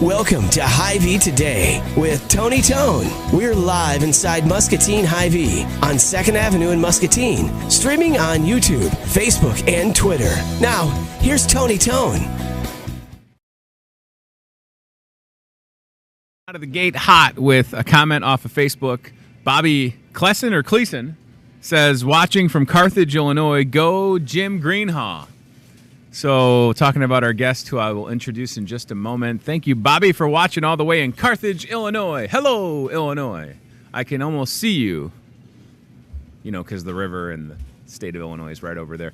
Welcome to Hy-Vee Today with Tony Tone. We're live inside Muscatine Hy-Vee on 2nd Avenue in Muscatine, streaming on YouTube, Facebook, and Twitter. Now, here's Tony Tone. Out of the gate hot with a comment off of Facebook. Bobby Cleason says, watching from Carthage, Illinois, go Jim Greenhaw. So, talking about our guest, who I will introduce in just a moment. Thank you, Bobby, for watching all the way in Carthage, Illinois. Hello, Illinois. I can almost see you, because the river and the state of Illinois is right over there.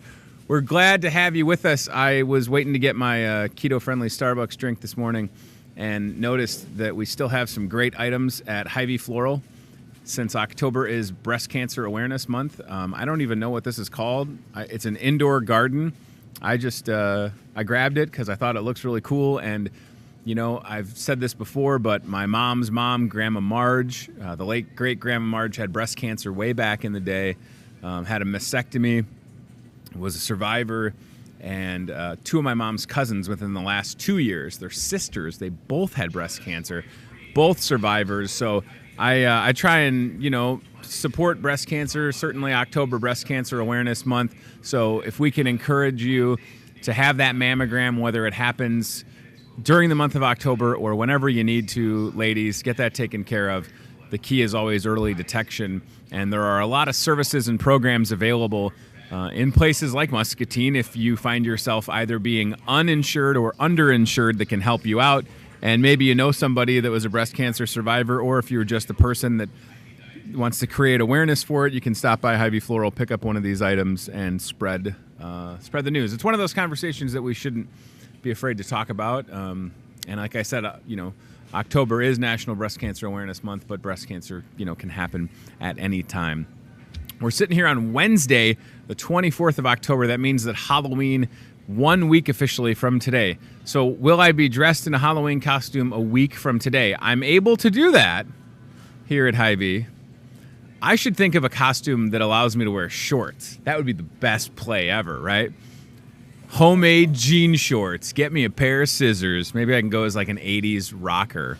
We're glad to have you with us. I was waiting to get my keto-friendly Starbucks drink this morning and noticed that we still have some great items at Hy-Vee Floral. Since October is Breast Cancer Awareness Month, I don't even know what this is called. It's an indoor garden. I grabbed it because I thought it looks really cool. And, I've said this before, but my mom's mom, Grandma Marge, the late great Grandma Marge, had breast cancer way back in the day, had a mastectomy, was a survivor. And two of my mom's cousins within the last 2 years, they're sisters, they both had breast cancer, both survivors. So I try and, support breast cancer, certainly October Breast Cancer Awareness Month. So if we can encourage you to have that mammogram, whether it happens during the month of October or whenever you need to, ladies, get that taken care of. The key is always early detection. And there are a lot of services and programs available in places like Muscatine if you find yourself either being uninsured or underinsured that can help you out. And maybe you know somebody that was a breast cancer survivor, or if you're just a person that wants to create awareness for it, you can stop by Hy-Vee Floral, pick up one of these items, and spread the news. It's one of those conversations that we shouldn't be afraid to talk about. And like I said, October is National Breast Cancer Awareness Month, but breast cancer, can happen at any time. We're sitting here on Wednesday, the 24th of October. That means that Halloween, 1 week officially from today. So will I be dressed in a Halloween costume a week from today? I'm able to do that here at Hy-Vee. I should think of a costume that allows me to wear shorts. That would be the best play ever, right? Homemade jean shorts. Get me a pair of scissors. Maybe I can go as like an 80s rocker.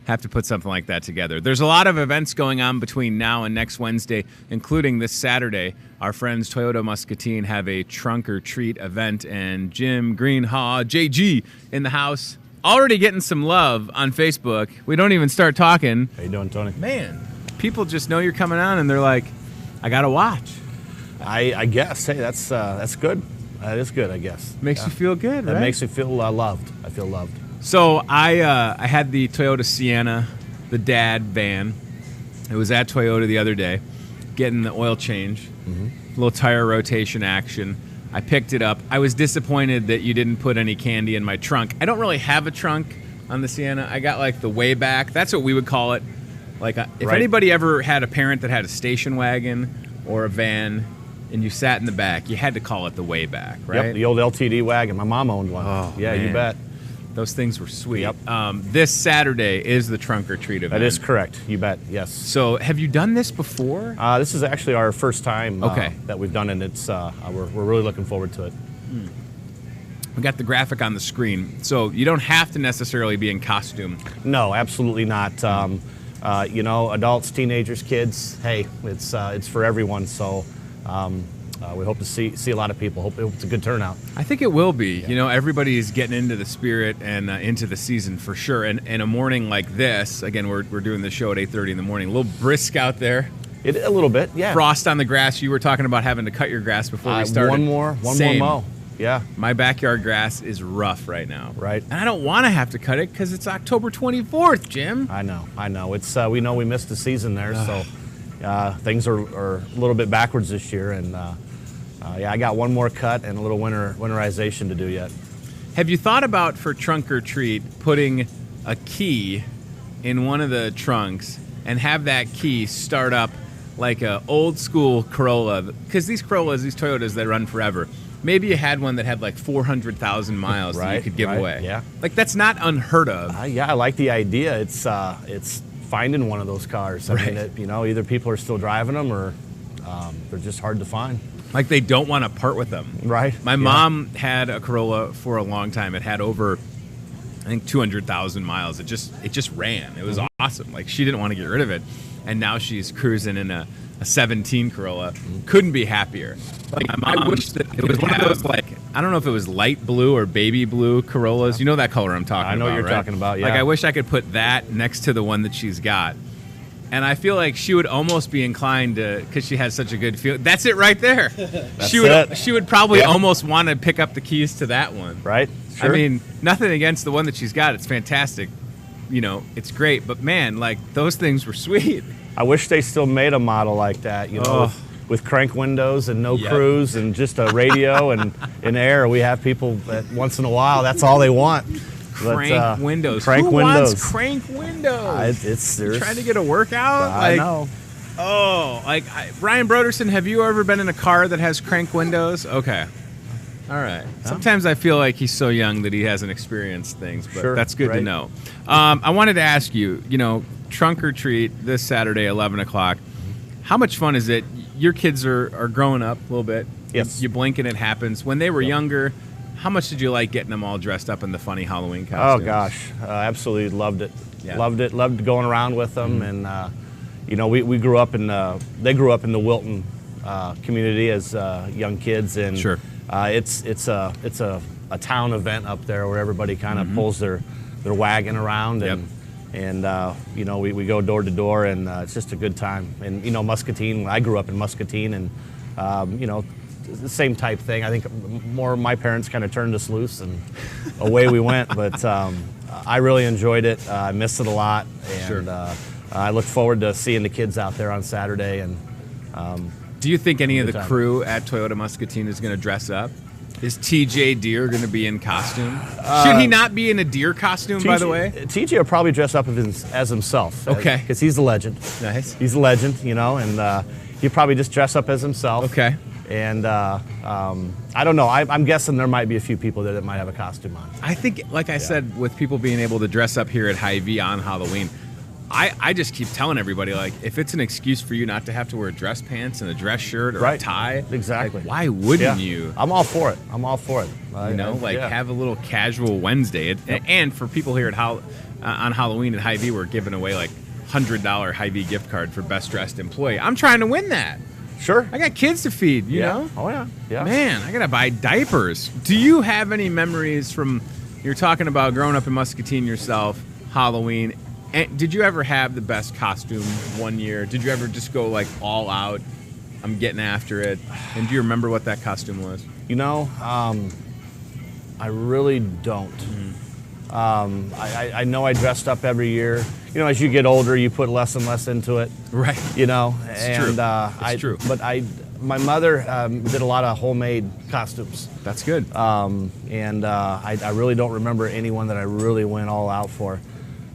Have to put something like that together. There's a lot of events going on between now and next Wednesday, including this Saturday. Our friends Toyota Muscatine have a trunk or treat event, and Jim Greenhaw, JG, in the house. Already getting some love on Facebook. We don't even start talking. How you doing, Tony? Man, people just know you're coming on, and they're like, I got to watch. I guess. Hey, that's good. That is good, I guess. Makes you feel good, right? That makes me feel loved. I feel loved. So I had the Toyota Sienna, the dad van. It was at Toyota the other day, getting the oil change, little tire rotation action. I picked it up. I was disappointed that you didn't put any candy in my trunk. I don't really have a trunk on the Sienna. I got like the way back. That's what we would call it. Like if anybody ever had a parent that had a station wagon or a van and you sat in the back, you had to call it the way back, right? Yep, the old LTD wagon. My mom owned one. Oh, yeah, man. You bet. Those things were sweet. Yep. This Saturday is the trunk or treat event. That is correct. You bet. Yes. So have you done this before? This is actually our first time Okay. that we've done it. It's we're really looking forward to it. We got the graphic on the screen, so you don't have to necessarily be in costume. No, absolutely not. Adults, teenagers, kids. Hey, it's for everyone. So we hope to see a lot of people. Hope it's a good turnout. I think it will be. Yeah. Everybody's getting into the spirit and into the season for sure. And in a morning like this, again, we're doing the show at 8:30 in the morning. A little brisk out there. A little bit, yeah. Frost on the grass. You were talking about having to cut your grass before we started. One more mow. Yeah. My backyard grass is rough right now. Right. And I don't want to have to cut it because it's October 24th, Jim. I know. It's we know we missed the season there, so things are a little bit backwards this year, and I got one more cut and a little winterization to do yet. Have you thought about, for trunk or treat, putting a key in one of the trunks and have that key start up like a old school Corolla? Because these Corollas, these Toyotas, they run forever. Maybe you had one that had like 400,000 miles that you could give away. Yeah. Like, that's not unheard of. I like the idea. It's finding one of those cars. Right. I mean, either people are still driving them or they're just hard to find. Like, they don't want to part with them. Right. My mom had a Corolla for a long time. It had over I think 200,000 miles. It just ran. It was awesome. Like, she didn't want to get rid of it, and now she's cruising in a 17 Corolla. Couldn't be happier. Like, I wish that it was one of those, like, I don't know if it was light blue or baby blue Corollas. You know that color I'm talking about. I know what you're right? talking about. Yeah. Like, I wish I could put that next to the one that she's got. And I feel like she would almost be inclined to, because she has such a good feel. That's it right there. She would probably almost want to pick up the keys to that one. Right. Sure. I mean, nothing against the one that she's got. It's fantastic. You know, it's great. But man, like, those things were sweet. I wish they still made a model like that, you know, with crank windows and no cruise and just a radio and in air. We have people that once in a while, that's all they want. Crank windows. Crank Who windows. wants crank windows? You're trying to get a workout? I know. Oh, like, Brian Broderson, have you ever been in a car that has crank windows? Okay. All right. Sometimes I feel like he's so young that he hasn't experienced things, but that's good to know. I wanted to ask you, you know, trunk or treat this Saturday, 11 o'clock. How much fun is it? Your kids are growing up a little bit. Yes. You blink and it happens. When they were younger, how much did you like getting them all dressed up in the funny Halloween costumes? Oh, gosh. Absolutely loved it. Yeah. Loved it. Loved going around with them. And, you know, we grew up in, they grew up in the Wilton community as young kids. And it's a town event up there where everybody kind of pulls their wagon around. And you know, we go door to door, and it's just a good time. And, you know, Muscatine, I grew up in Muscatine, and, you know, the same type thing. I think more my parents kind of turned us loose, and away we went. But I really enjoyed it. I missed it a lot, and I look forward to seeing the kids out there on Saturday. And do you think any of the crew at Toyota Muscatine is going to dress up? Is TJ Deere going to be in costume? Should he not be in a deer costume, by the way? TJ will probably dress up as himself. Okay. Because he's a legend. Nice. He's a legend, you know, and he'll probably just dress up as himself. Okay. And I don't know. I'm guessing there might be a few people there that might have a costume on. I think, like I said, with people being able to dress up here at Hy-Vee on Halloween, I just keep telling everybody, like, if it's an excuse for you not to have to wear dress pants and a dress shirt or a tie, exactly. Like, why wouldn't you? I'm all for it. You know, have a little casual Wednesday. And for people here at on Halloween at Hy-Vee, we're giving away like $100 Hy-Vee gift card for best dressed employee. I'm trying to win that. Sure. I got kids to feed, you know? Oh, yeah. Man, I got to buy diapers. Do you have any memories from, you're talking about growing up in Muscatine yourself, Halloween? And did you ever have the best costume one year? Did you ever just go like all out? I'm getting after it. And do you remember what that costume was? You know, I really don't. I know I dressed up every year. You know, as you get older, you put less and less into it. Right. You know, It's true. But my mother did a lot of homemade costumes. That's good. I really don't remember anyone that I really went all out for.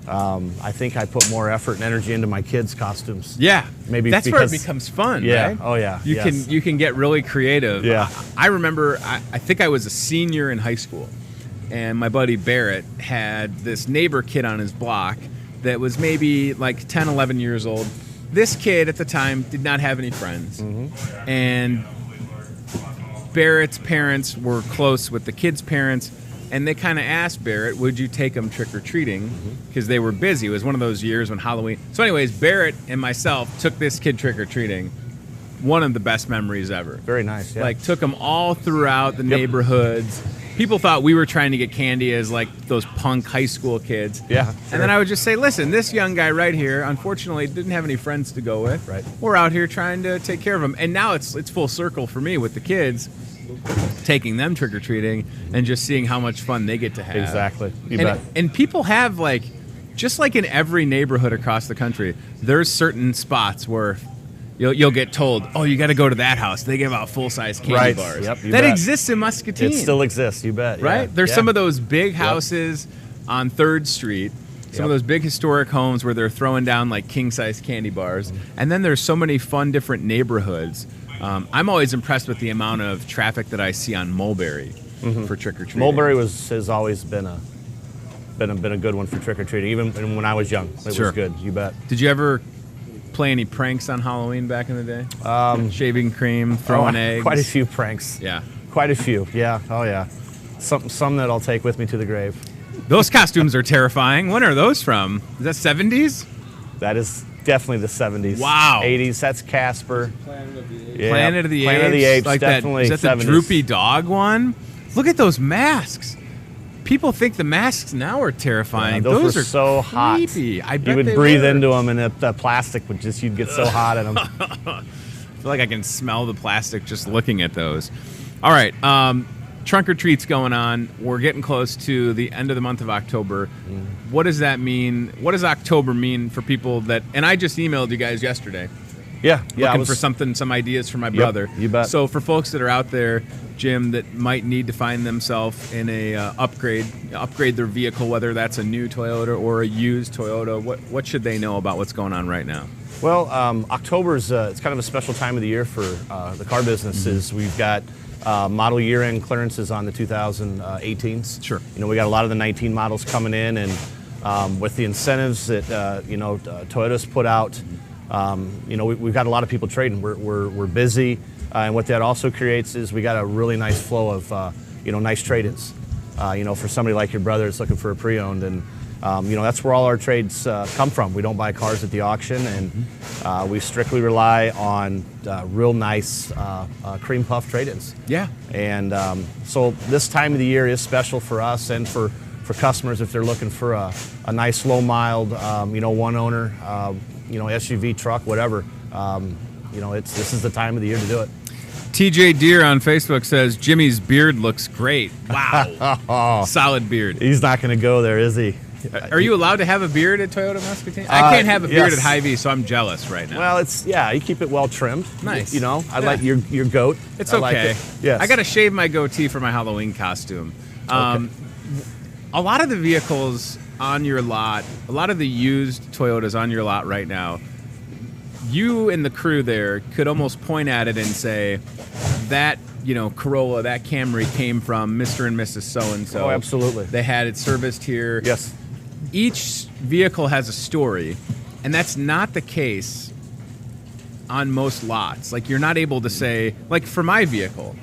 I think I put more effort and energy into my kids' costumes. Yeah, maybe that's where it becomes fun. Yeah. Right? Oh yeah. You can get really creative. Yeah. I remember. I think I was a senior in high school, and my buddy Barrett had this neighbor kid on his block that was maybe like 10, 11 years old. This kid at the time did not have any friends, and Barrett's parents were close with the kid's parents. And they kind of asked Barrett, would you take them trick-or-treating? Because they were busy. It was one of those years when Halloween... So anyways, Barrett and myself took this kid trick-or-treating. One of the best memories ever. Very nice, yeah. Like, took them all throughout the neighborhoods. People thought we were trying to get candy as, like, those punk high school kids. Yeah. Sure. And then I would just say, listen, this young guy right here, unfortunately, didn't have any friends to go with. Right. We're out here trying to take care of them. And now it's full circle for me with the kids. Taking them trick-or-treating and just seeing how much fun they get to have. Exactly. You bet. And people have, like, just like in every neighborhood across the country, there's certain spots where you'll get told, oh, you got to go to that house. They give out full-size candy bars. Yep, that exists in Muscatine. It still exists, you bet. Right? Yeah. There's some of those big houses on 3rd Street, some of those big historic homes where they're throwing down, like, king-size candy bars. And then there's so many fun different neighborhoods. I'm always impressed with the amount of traffic that I see on Mulberry for trick-or-treating. Mulberry has always been a good one for trick-or-treating, even when I was young. It was good, you bet. Did you ever play any pranks on Halloween back in the day? Shaving cream, throwing eggs? Quite a few pranks. Yeah. Quite a few, yeah. Oh, yeah. Some that I'll take with me to the grave. Those costumes are terrifying. When are those from? Is that 70s? That is definitely the 70s. Wow. 80s. That's Casper. Planet of the Apes. Yeah, Planet of the Apes. Planet of the Apes. Like Definitely. Is that 70s. the droopy dog one? Look at those masks. People think the masks now are terrifying. Yeah, those are were so creepy. hot. I bet you would they breathe were. into them, and the plastic would just, you'd get so hot in them. I feel like I can smell the plastic just looking at those. All right. Trunk or treats going on. We're getting close to the end of the month of October. What does that mean? What does October mean for people that, and I just emailed you guys yesterday. Yeah. Looking for some ideas for my brother. You bet. So for folks that are out there, Jim, that might need to find themselves in a upgrade their vehicle, whether that's a new Toyota or a used Toyota, what should they know about what's going on right now? Well, October's it's kind of a special time of the year for the car businesses. We've got model year-end clearances on the 2018s. Sure. We got a lot of the 19 models coming in, and with the incentives that Toyota's put out, we've got a lot of people trading. We're busy, and what that also creates is we got a really nice flow of nice trade-ins. For somebody like your brother that's looking for a pre-owned, and that's where all our trades come from. We don't buy cars at the auction, and we strictly rely on real nice cream puff trade-ins. Yeah. And so this time of the year is special for us and for customers if they're looking for a nice low mild, one owner, SUV, truck, whatever. This is the time of the year to do it. TJ Deere on Facebook says Jimmy's beard looks great. Wow. Solid beard. He's not going to go there, is he? Are you allowed to have a beard at Toyota Muscatine? I can't have a beard at Hy-Vee, so I'm jealous right now. Well, you keep it well trimmed. Nice. I like your goat. It's I okay. like it. Yes. I got to shave my goatee for my Halloween costume. Okay. A lot of the vehicles on your lot, a lot of the used Toyotas on your lot right now, you and the crew there could almost point at it and say, that, Corolla, that Camry came from Mr. and Mrs. So-and-so. Oh, absolutely. They had it serviced here. Yes. Each vehicle has a story, and that's not the case on most lots. Like, you're not able to say, like for my vehicle,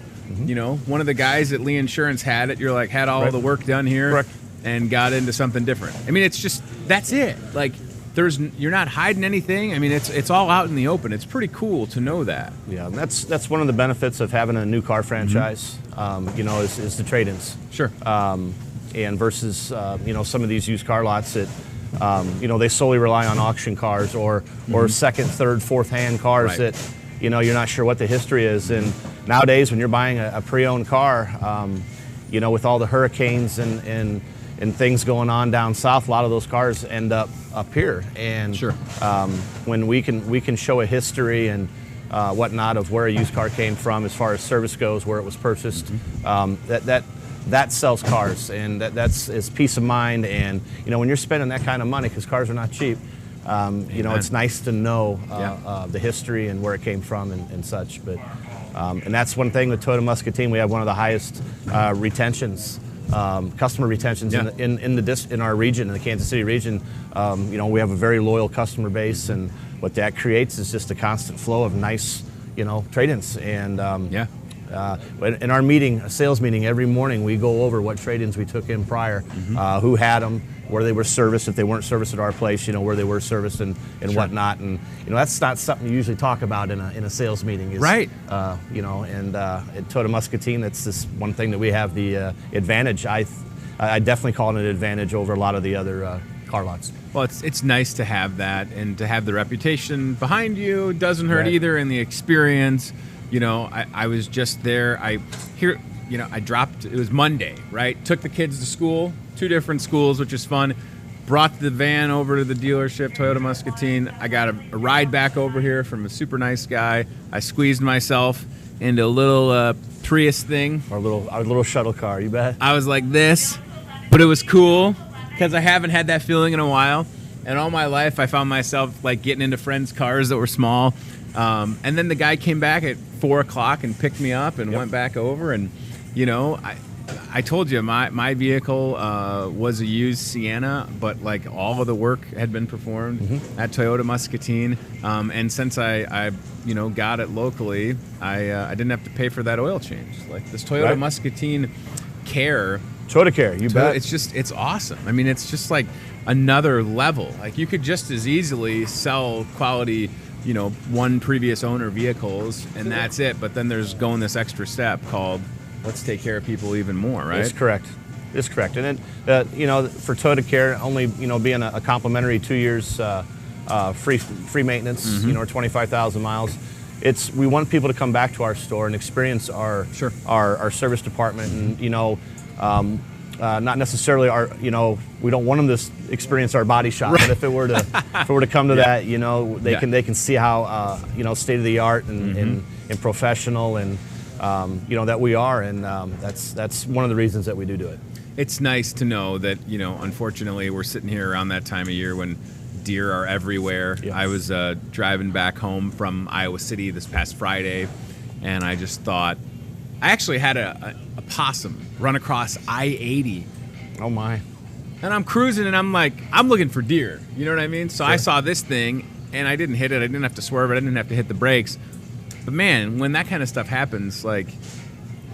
one of the guys at Lee Insurance had it, had all the work done here. Correct. And got into something different. I mean, it's just, that's it. Like, you're not hiding anything. I mean, it's all out in the open. It's pretty cool to know that. Yeah, and that's one of the benefits of having a new car franchise. Is the trade-ins. Sure. And versus some of these used car lots that they solely rely on auction cars or second, third, fourth hand cars that you're not sure what the history is. And nowadays, when you're buying a pre-owned car, with all the hurricanes and things going on down south, a lot of those cars end up here. And sure. When we can show a history and whatnot of where a used car came from as far as service goes, where it was purchased, that sells cars, and that's peace of mind. And when you're spending that kind of money, because cars are not cheap, it's nice to know the history and where it came from and such. But and that's one thing with Toyota Muscatine. We have one of the highest retentions. Customer retentions in our region, in the Kansas City region. We have a very loyal customer base, and what that creates is just a constant flow of nice, trade-ins. And in our meeting, a sales meeting every morning, we go over what trade-ins we took in prior, who had them, where they were serviced, if they weren't serviced at our place, where they were serviced and whatnot. And that's not something you usually talk about in a sales meeting. Right. At Toyota Muscatine, that's this one thing that we have the advantage. I definitely call it an advantage over a lot of the other car lots. Well, it's nice to have that, and to have the reputation behind you doesn't hurt either, and the experience. I was just there. I dropped, it was Monday, right? Took the kids to school, 2 different schools, which is fun. Brought the van over to the dealership, Toyota Muscatine. I got a ride back over here from a super nice guy. I squeezed myself into a little Prius thing. Our little shuttle car, you bet. I was like this, but it was cool because I haven't had that feeling in a while. And all my life, I found myself like getting into friends' cars that were small. And then the guy came back at 4 o'clock and picked me up and went back over. And, I told you my vehicle was a used Sienna, but like all of the work had been performed at Toyota Muscatine. And since I got it locally, I didn't have to pay for that oil change. Like this Toyota Muscatine Care Toyota Care, you bet. It's awesome. I mean, it's just like another level. Like you could just as easily sell quality, one previous owner vehicles and that's it. But then there's going this extra step called let's take care of people even more, right? It's correct. It's correct. And then, for Toyota Care, only, being a complimentary 2 years free maintenance, or 25,000 miles. We want people to come back to our store and experience our service department, and not necessarily we don't want them to experience our body shop, but if it were to come to that, they can see how state of the art and professional and that we are, and that's one of the reasons that we do it. It's nice to know that unfortunately we're sitting here around that time of year when deer are everywhere. Yes. I was driving back home from Iowa City this past Friday, and I just thought, I actually had a possum run across I-80. Oh my. And I'm cruising and I'm like, I'm looking for deer. You know what I mean? So sure. I saw this thing and I didn't hit it. I didn't have to swerve it. I didn't have to hit the brakes. But man, when that kind of stuff happens, like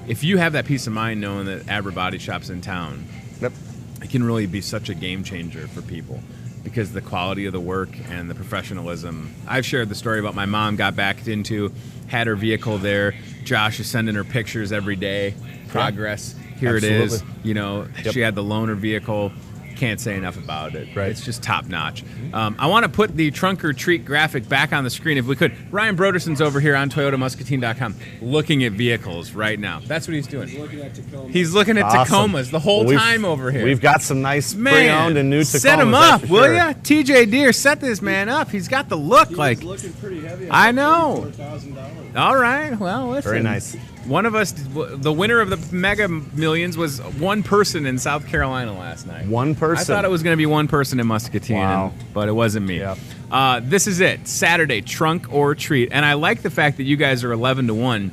if you have that peace of mind knowing that Aber Body Shop's in town, yep, it can really be such a game changer for people because the quality of the work and the professionalism. I've shared the story about my mom got back into, had her vehicle there. Josh is sending her pictures every day. Progress. Here Absolutely. It is. Yep. She had the loaner vehicle. Can't say enough about it. Right. It's just top notch. I want to put the trunk or treat graphic back on the screen if we could. Ryan Broderson's over here on ToyotaMuscatine.com looking at vehicles right now. That's what he's doing. He's looking at awesome. Tacomas the whole time over here. We've got some nice pre-owned and new Tacomas. Set him up, will sure. ya? TJ Deere, set this man up. He's got the look like. He's looking pretty heavy. I know. All right. Well, listen. Very nice. One of us, the winner of the Mega Millions was one person in South Carolina last night. One person? I thought it was going to be one person in Muscatine, wow. But it wasn't me. Yep. This is it, Saturday, trunk or treat. And I like the fact that you guys are 11 to 1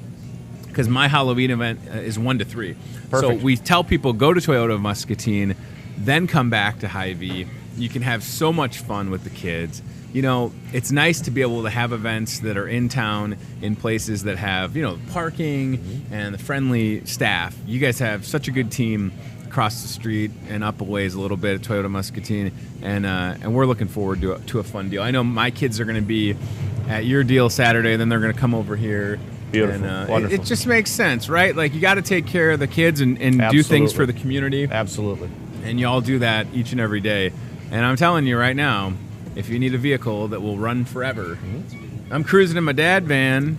because my Halloween event is 1 to 3. Perfect. So we tell people go to Toyota of Muscatine, then come back to Hy-Vee. You can have so much fun with the kids. It's nice to be able to have events that are in town in places that have, parking and the friendly staff. You guys have such a good team across the street and up a ways a little bit at Toyota Muscatine, and we're looking forward to a fun deal. I know my kids are going to be at your deal Saturday, then they're going to come over here. Beautiful. And, wonderful. It just makes sense, right? Like you got to take care of the kids and do things for the community. Absolutely. And y'all do that each and every day. And I'm telling you right now, if you need a vehicle that will run forever, I'm cruising in my dad van,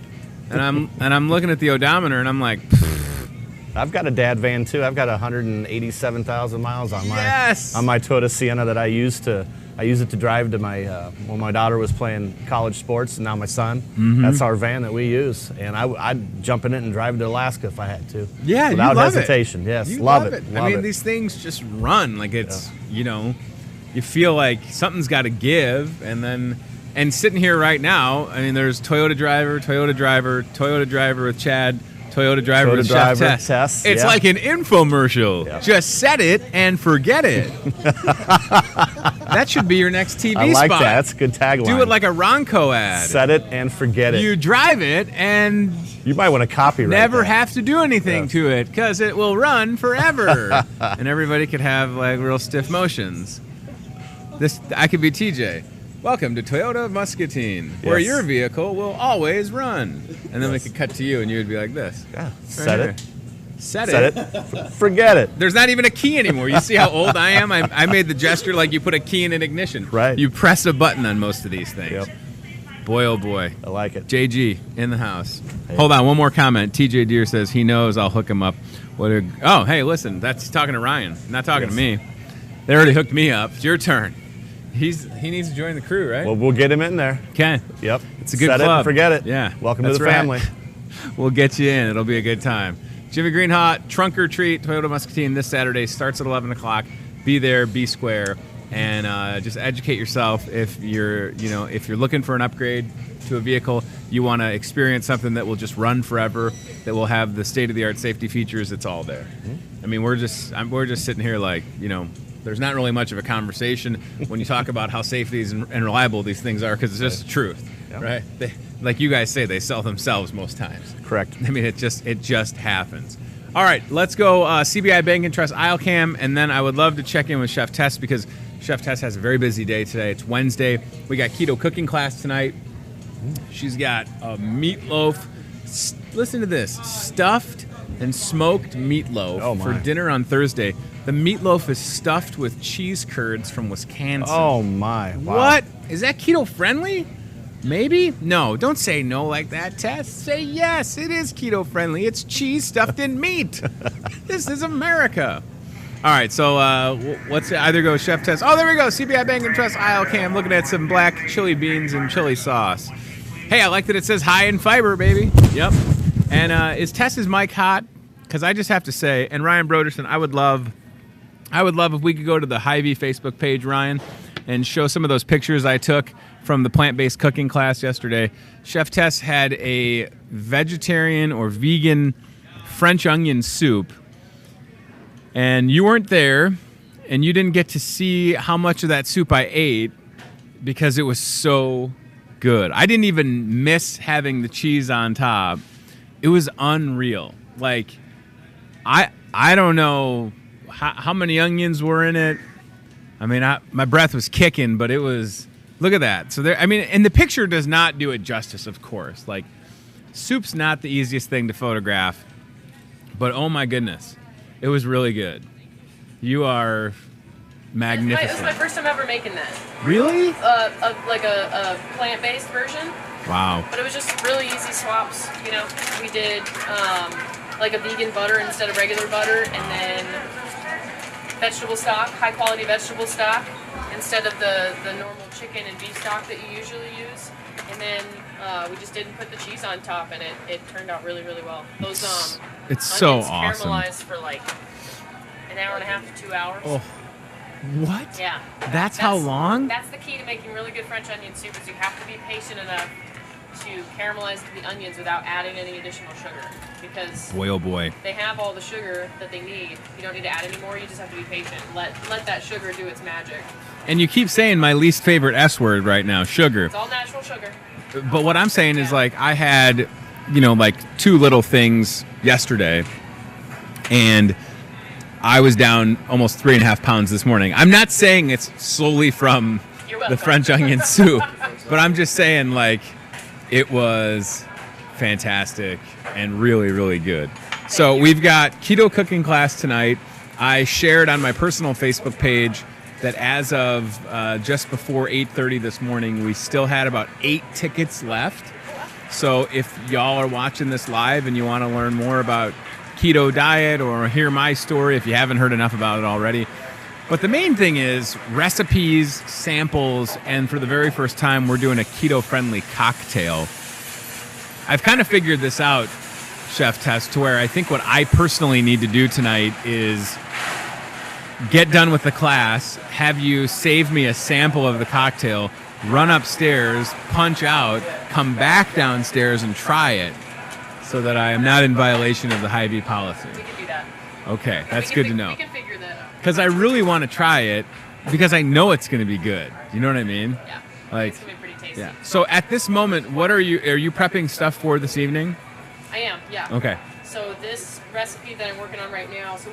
and I'm looking at the odometer, and I'm like, I've got a dad van too. I've got 187,000 miles on my yes! on my Toyota Sienna that I use it to drive to my when my daughter was playing college sports, and now my son. That's our van that we use, and I'd jump in it and drive to Alaska if I had to. Yeah, without you love hesitation. It. Yes, you love it. I mean, these things just run like it's you feel like something's got to give, and sitting here right now, I mean, there's Toyota driver with Chad, Toyota driver with Chef Tess. It's like an infomercial. Yeah. Just set it and forget it. That should be your next TV spot. I like that. That's a good tagline. Do it like a Ronco ad. Set it and forget it. You drive it and you might want to copyright never that. have to do anything to it because it will run forever, and everybody could have like real stiff motions. I could be TJ. Welcome to Toyota Muscatine, where your vehicle will always run. And then we could cut to you, and you would be like this. Yeah. Right Set it. Forget it. There's not even a key anymore. You see how old I am? I made the gesture like you put a key in an ignition. Right. You press a button on most of these things. Yep. Boy, oh boy. I like it. JG in the house. Hey. Hold on, one more comment. TJ Deere says he knows I'll hook him up. Hey, listen, that's talking to Ryan, not talking to me. They already hooked me up. It's your turn. He needs to join the crew, right? Well, we'll get him in there. Okay. Yep. It's a good Set club. It and forget it. Yeah. Welcome to the family. We'll get you in. It'll be a good time. Jimmy Greenhot, Trunk or Treat, Toyota Muscatine this Saturday. Starts at 11 o'clock. Be there, be square, and just educate yourself if you're looking for an upgrade to a vehicle, you want to experience something that will just run forever, that will have the state-of-the-art safety features. It's all there. I mean, we're just sitting here like, there's not really much of a conversation when you talk about how safe these and reliable these things are, because it's just the truth, right? Like you guys say, they sell themselves most times. Correct. I mean, it just happens. All right, let's go CBI Bank and Trust Aisle Cam, and then I would love to check in with Chef Tess because Chef Tess has a very busy day today. It's Wednesday. We got keto cooking class tonight. She's got a meatloaf. Listen to this. Stuffed and smoked meatloaf for dinner on Thursday. The meatloaf is stuffed with cheese curds from Wisconsin. Oh, my. Wow. What? Is that keto friendly? Maybe? No, don't say no like that, Tess. Say yes, it is keto friendly. It's cheese stuffed in meat. This is America. All right, so let's either go Chef Tess. Oh, there we go. CBI Bank and Trust Aisle Cam. Looking at some black chili beans and chili sauce. Hey, I like that it says high in fiber, baby. Yep. And is Tess's mic hot? Because I just have to say, and Ryan Broderson, I would love if we could go to the Hy-Vee Facebook page, Ryan, and show some of those pictures I took from the plant-based cooking class yesterday. Chef Tess had a vegetarian or vegan French onion soup, and you weren't there, and you didn't get to see how much of that soup I ate because it was so good. I didn't even miss having the cheese on top. It was unreal. Like, I don't know how many onions were in it. I mean, my breath was kicking, but it was... Look at that. So there, I mean, and the picture does not do it justice, of course. Like, soup's not the easiest thing to photograph, but oh my goodness, it was really good. You are magnificent. This is my first time ever making that. Really? Like a plant-based version. Wow. But it was just really easy swaps. You know, we did like a vegan butter instead of regular butter, and then vegetable stock, high-quality vegetable stock, instead of the normal chicken and beef stock that you usually use. And then we just didn't put the cheese on top, and it turned out really, really well. Those it's so onions awesome. caramelized for like an hour and a half to 2 hours. Oh, what? Yeah. That's how long? That's the key to making really good French onion soup, is you have to be patient enough to caramelize the onions without adding any additional sugar, because boy, oh boy, they have all the sugar that they need. You don't need to add any more. You just have to be patient. Let that sugar do its magic. And you keep saying my least favorite S word right now, sugar. It's all natural sugar. But what I'm saying is, like, I had, like 2 little things yesterday, and I was down almost 3.5 pounds this morning. I'm not saying it's solely from the French onion soup, but I'm just saying, like, it was fantastic and really, really good. So we've got keto cooking class tonight. I shared on my personal Facebook page that as of just before 8:30 this morning, we still had about 8 tickets left. So if y'all are watching this live and you want to learn more about keto diet or hear my story, if you haven't heard enough about it already. But the main thing is recipes, samples, and for the very first time, we're doing a keto-friendly cocktail. I've kind of figured this out, Chef Tess, to where I think what I personally need to do tonight is get done with the class, have you save me a sample of the cocktail, run upstairs, punch out, come back downstairs and try it so that I am not in violation of the Hy-Vee policy. We can do that. Okay, that's good to know. We can figure that out. Because I really want to try it because I know it's going to be good. You know what I mean? Yeah. Like, it's going to be pretty tasty. Yeah. So at this moment, what are you prepping stuff for this evening? I am, yeah. Okay. So this recipe that I'm working on right now, so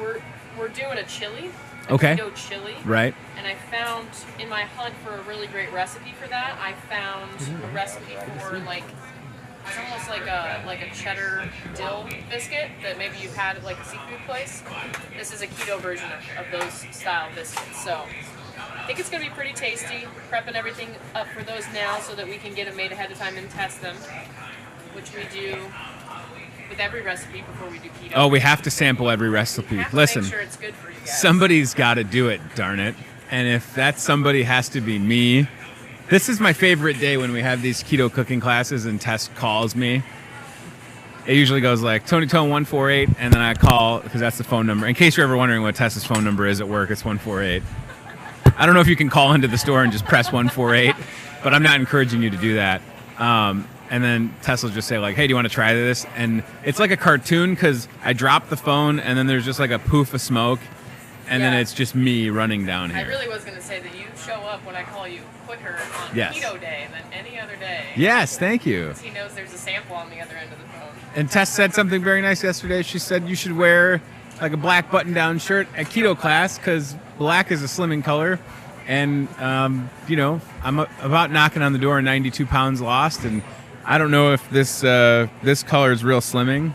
we're doing a chili. Okay. Keto chili. Right. And I found, in my hunt for a really great recipe for that, I found a recipe for like, it's almost like a cheddar dill biscuit that maybe you've had at like a seafood place. This is a keto version of those style biscuits. So I think it's going to be pretty tasty. Prepping everything up for those now so that we can get them made ahead of time and test them, which we do with every recipe before we do keto. Oh, we have to sample every recipe. We have to Listen, make sure it's good for you guys. Somebody's got to do it, darn it. And if that somebody has to be me, this is my favorite day when we have these keto cooking classes and Tess calls me. It usually goes like, Tony Tone 148, and then I call, because that's the phone number. In case you're ever wondering what Tess's phone number is at work, it's 148. I don't know if you can call into the store and just press 148, but I'm not encouraging you to do that. And then Tess will just say, like, hey, do you want to try this? And it's like a cartoon because I drop the phone, and then there's just like a poof of smoke, and then it's just me running down here. I really was going to say that you show up when I call you quicker on Yes. keto day than any other day. Yes, thank you. Because he knows there's a sample on the other end of the phone. And Tess said something very nice yesterday. She said you should wear like a black button-down shirt at keto class because black is a slimming color. And, you know, I'm about knocking on the door, 92 pounds lost, and I don't know if this color is real slimming.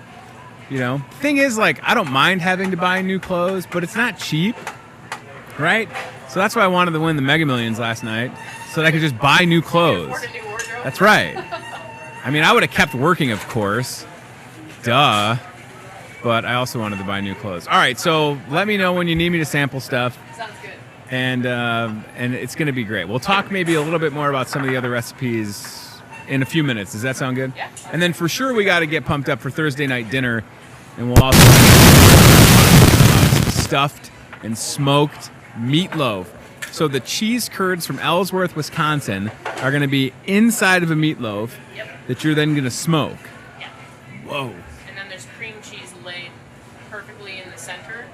You know, thing is, like, I don't mind having to buy new clothes, but it's not cheap, right? So that's why I wanted to win the Mega Millions last night, so that I could just buy new clothes. That's right. I mean, I would have kept working, of course. Duh. But I also wanted to buy new clothes. All right, so let me know when you need me to sample stuff. Sounds good. And it's going to be great. We'll talk maybe a little bit more about some of the other recipes in a few minutes. Does that sound good? Yeah. And then for sure we got to get pumped up for Thursday night dinner. And we'll also have stuffed and smoked meatloaf. So the cheese curds from Ellsworth, Wisconsin are going to be inside of a meatloaf that you're then going to smoke. Yeah. Whoa. And then there's cream cheese laid perfectly in the center.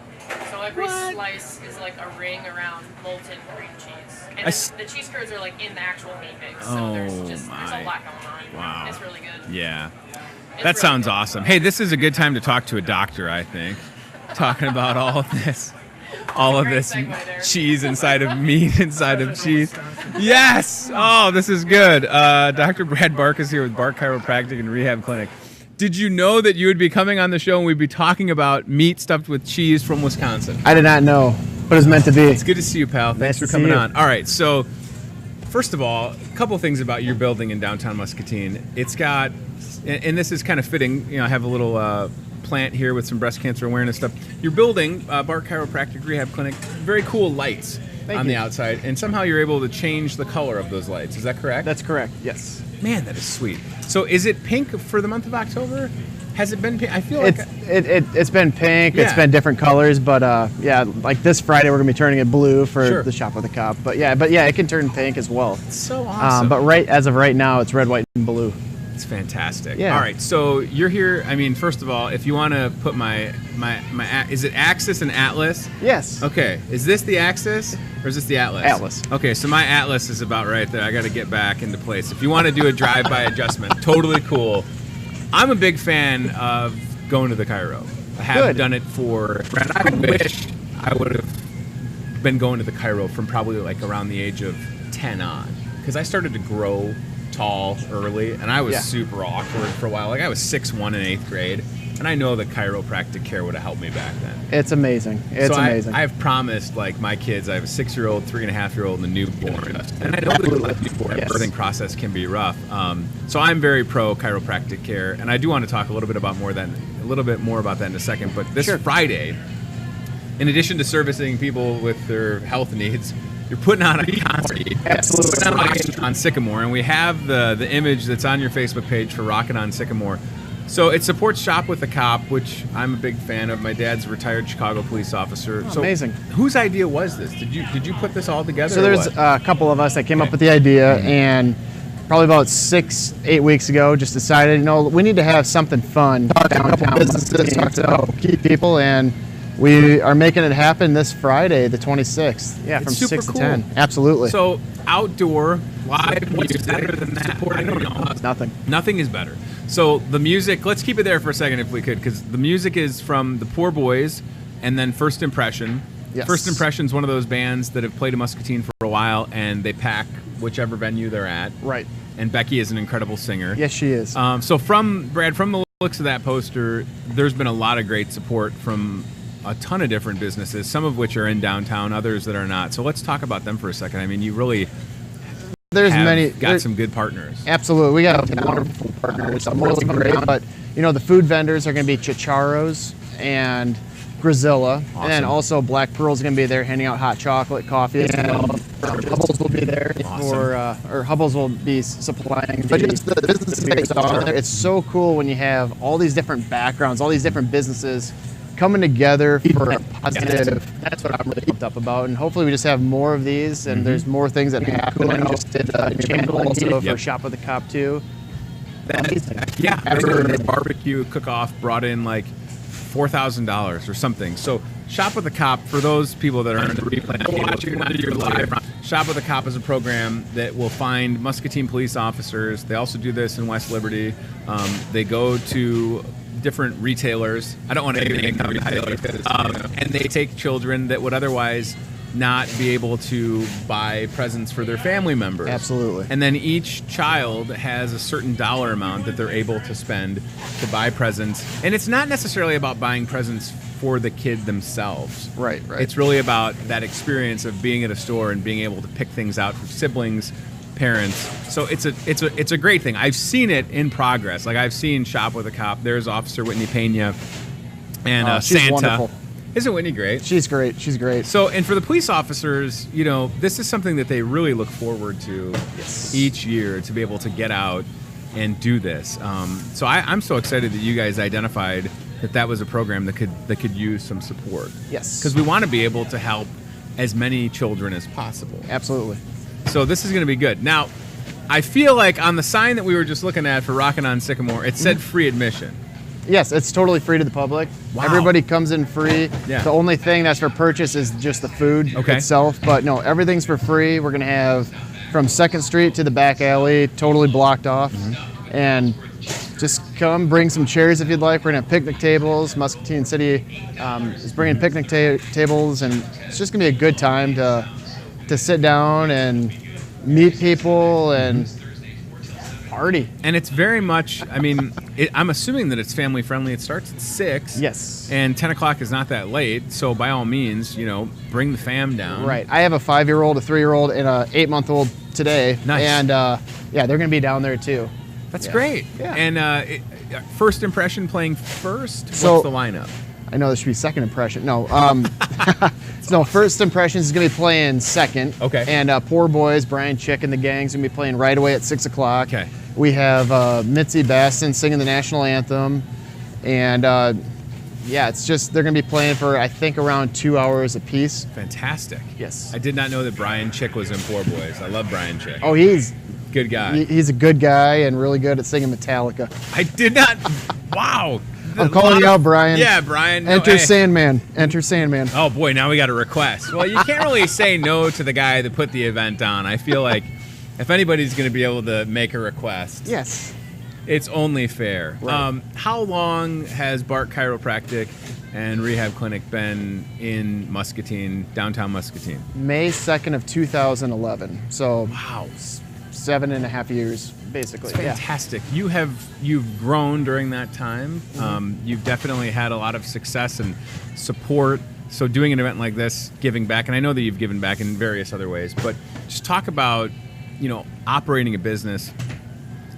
So every slice is like a ring around molten cream cheese. And the cheese curds are like in the actual meat mix. So there's a lot going on. Wow. It's really good. Yeah. It's That really sounds good. awesome. Hey, this is a good time to talk to a doctor, I think. Talking about all of this. All of Great this segue there. cheese inside of meat inside of cheese. Yes! Oh, this is good. Dr. Brad Bark is here with Bark Chiropractic and Rehab Clinic. Did you know that you would be coming on the show and we'd be talking about meat stuffed with cheese from Wisconsin? I did not know, but it's meant to be. It's good to see you, pal. Thanks Nice for to coming see you. on. All right, so first of all, a couple things about your building in downtown Muscatine. It's got, and this is kind of fitting, you know, I have a little plant here with some breast cancer awareness stuff. Your building, Bark Chiropractic Rehab Clinic, very cool lights on the outside, and somehow you're able to change the color of those lights. Is that correct? That's correct, yes. Man, that is sweet. So is it pink for the month of October? Has it been pink? I feel like... It's been pink, Yeah. it's been different colors, but yeah, like this Friday we're going to be turning it blue for Sure. the Shop with a Cop. But yeah, it can turn pink as well. It's so awesome. But as of right now, it's red, white, and blue. It's fantastic. Yeah. All right, so you're here. I mean, first of all, if you want to put my is it Axis and Atlas? Yes. Okay, is this the Axis or is this the Atlas? Atlas. Okay, so my Atlas is about right there. I got to get back into place. If you want to do a drive-by adjustment, totally cool. I'm a big fan of going to the chiro. I have Good. done it for. I wish I would have been going to the chiro from probably like around the age of 10 on, because I started to grow tall early, and I was Yeah. super awkward for a while. Like I was 6'1" in 8th grade, and I know that chiropractic care would have helped me back then. It's amazing. It's So amazing. I've promised like my kids. I have a 6-year-old, 3.5-year-old, and a newborn, and I know the newborn Yes. birthing process can be rough. So I'm very pro chiropractic care, and I do want to talk a little bit more about that in a second. But this Sure. Friday, in addition to servicing people with their health needs, you're putting on a concert. Absolutely. Putting on a concert on Sycamore, and we have the image that's on your Facebook page for Rockin' on Sycamore. So it supports Shop with a Cop, which I'm a big fan of. My dad's a retired Chicago police officer. So amazing. Whose idea was this? Did you put this all together? So or there's what? a couple of us that came up with the idea, and probably about 6-8 weeks ago, just decided, we need to have something fun. Talk to a couple businesses, talk to help keep people, and we are making it happen this Friday, the 26th. Yeah, It's from super 6 cool. to 10. Absolutely. So outdoor, live, what's better than that? I don't know. Nothing. Nothing is better. So the music, let's keep it there for a second if we could, because the music is from the Poor Boys and then First Impression. Yes. First Impression is one of those bands that have played in Muscatine for a while, and they pack whichever venue they're at. Right. And Becky is an incredible singer. Yes, she is. So from the looks of that poster, there's been a lot of great support from a ton of different businesses, some of which are in downtown, others that are not. So let's talk about them for a second. I mean, you really got some good partners. Absolutely. We got wonderful partners. I'm really great. But, the food vendors are going to be Chicharos and Grazilla. Awesome. And then also Black Pearl's going to be there handing out hot chocolate, coffee. And Hubbles will be there. Awesome. Or Hubbles will be supplying. But just the businesses are there. It's so cool when you have all these different backgrounds, all these different businesses coming together for a positive. That's what I'm really pumped up about, and hopefully we just have more of these, and there's more things that happen. I just did a channel also for Shop with a Cop too. Yeah, I remember the barbecue cook-off brought in like $4,000 or something. So Shop with a Cop, for those people that are in the replay, watching your live, Shop with a Cop is a program that will find Muscatine police officers. They also do this in West Liberty. They go to different retailers. I don't want to name retailers. And they take children that would otherwise not be able to buy presents for their family members. Absolutely. And then each child has a certain dollar amount that they're able to spend to buy presents. And it's not necessarily about buying presents for the kid themselves. Right. It's really about that experience of being at a store and being able to pick things out for siblings, parents. So it's a great thing. I've seen it in progress. Like I've seen Shop with a Cop. There's Officer Whitney Pena and she's Santa. Wonderful. Isn't Whitney great? She's great. She's great. So, and for the police officers, you know, this is something that they really look forward to each year, to be able to get out and do this. So I'm so excited that you guys identified that was a program that could use some support. Yes. Because we want to be able to help as many children as possible. Absolutely. So this is going to be good. Now, I feel like on the sign that we were just looking at for Rockin' on Sycamore, it said free admission. Yes, it's totally free to the public. Wow. Everybody comes in free. Yeah. The only thing that's for purchase is just the food itself. But no, everything's for free. We're going to have from 2nd Street to the back alley totally blocked off. And just come, bring some chairs if you'd like. We're going to have picnic tables. Muscatine City is bringing picnic tables. And it's just going to be a good time to sit down and meet people and party. And it's very much, I mean, I'm assuming that it's family friendly. It starts at 6. Yes. And 10 o'clock is not that late. So by all means, you know, bring the fam down. Right. I have a 5-year-old, a 3-year-old, and a 8-month-old today. Nice. And yeah, they're going to be down there too. That's great. Yeah. And first impression playing first? So- What's the lineup? I know this should be second impression. No. No, first impressions is going to be playing second. Okay. And Poor Boys, Brian Chick and the gang's going to be playing right away at 6 o'clock. Okay. We have Mitzi Baston singing the national anthem. And yeah, it's just, they're going to be playing for, I think, around 2 hours apiece. Fantastic. Yes. I did not know that Brian Chick was in Poor Boys. I love Brian Chick. Oh, he's Good guy. he's a good guy and really good at singing Metallica. I did not. Wow. I'm calling you out, Brian. Yeah, Brian. No, Enter hey. Sandman. Enter Sandman. Oh boy, now we got a request. Well, you can't really say no to the guy that put the event on. I feel like if anybody's going to be able to make a request, Yes. it's only fair. Right. How long has Bart Chiropractic and Rehab Clinic been in Muscatine, downtown Muscatine? May 2nd of 2011. So Wow. 7.5 years, basically. It's fantastic. You've grown during that time. You've definitely had a lot of success and support. So doing an event like this, giving back, and I know that you've given back in various other ways, but just talk about, you know, operating a business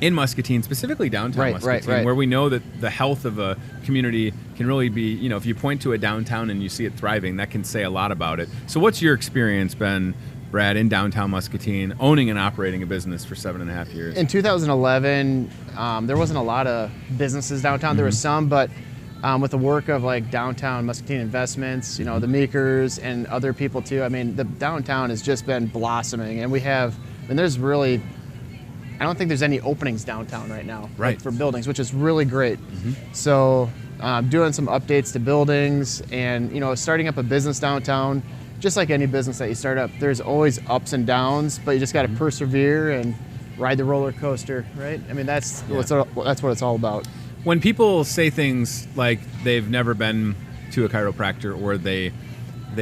in Muscatine, specifically downtown Muscatine, where we know that the health of a community can really be, you know, if you point to a downtown and you see it thriving, that can say a lot about it. So what's your experience been, Brad, in downtown Muscatine, owning and operating a business for 7.5 years? In 2011, there wasn't a lot of businesses downtown. There were some, but with the work of like downtown Muscatine Investments, you know, the Meekers and other people too. I mean, the downtown has just been blossoming, and there's really, I don't think there's any openings downtown right now, like, for buildings, which is really great. So doing some updates to buildings and, you know, starting up a business downtown, just like any business that you start up, there's always ups and downs, but you just got to persevere and ride the roller coaster, right? I mean, that's what it's all about. When people say things like they've never been to a chiropractor or they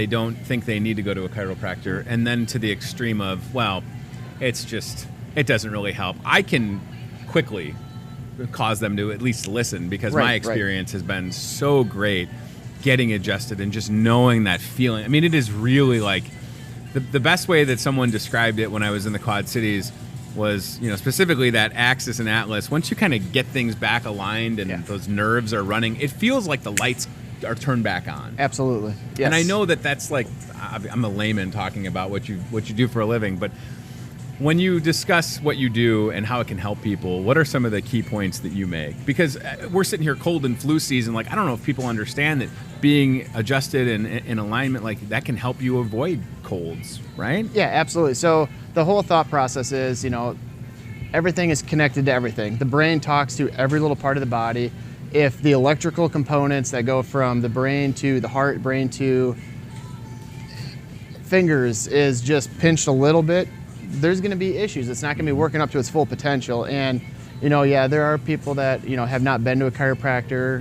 don't think they need to go to a chiropractor, and then to the extreme of, well, it doesn't really help, I can quickly cause them to at least listen, because my experience has been so great getting adjusted and just knowing that feeling. I mean, it is really like the best way that someone described it when I was in the Quad Cities was, you know, specifically that Axis and Atlas. Once you kind of get things back aligned and those nerves are running, it feels like the lights are turned back on. Absolutely. Yes. And I know that that's like, I'm a layman talking about what you do for a living, but when you discuss what you do and how it can help people, what are some of the key points that you make? Because we're sitting here cold and flu season. Like, I don't know if people understand that being adjusted and in alignment, like that can help you avoid colds, right? Yeah, absolutely. So the whole thought process is, you know, everything is connected to everything. The brain talks to every little part of the body. If the electrical components that go from the brain to the heart, brain to fingers is just pinched a little bit, there's going to be issues. It's not going to be working up to its full potential. And, you know, yeah, there are people that, you know, have not been to a chiropractor.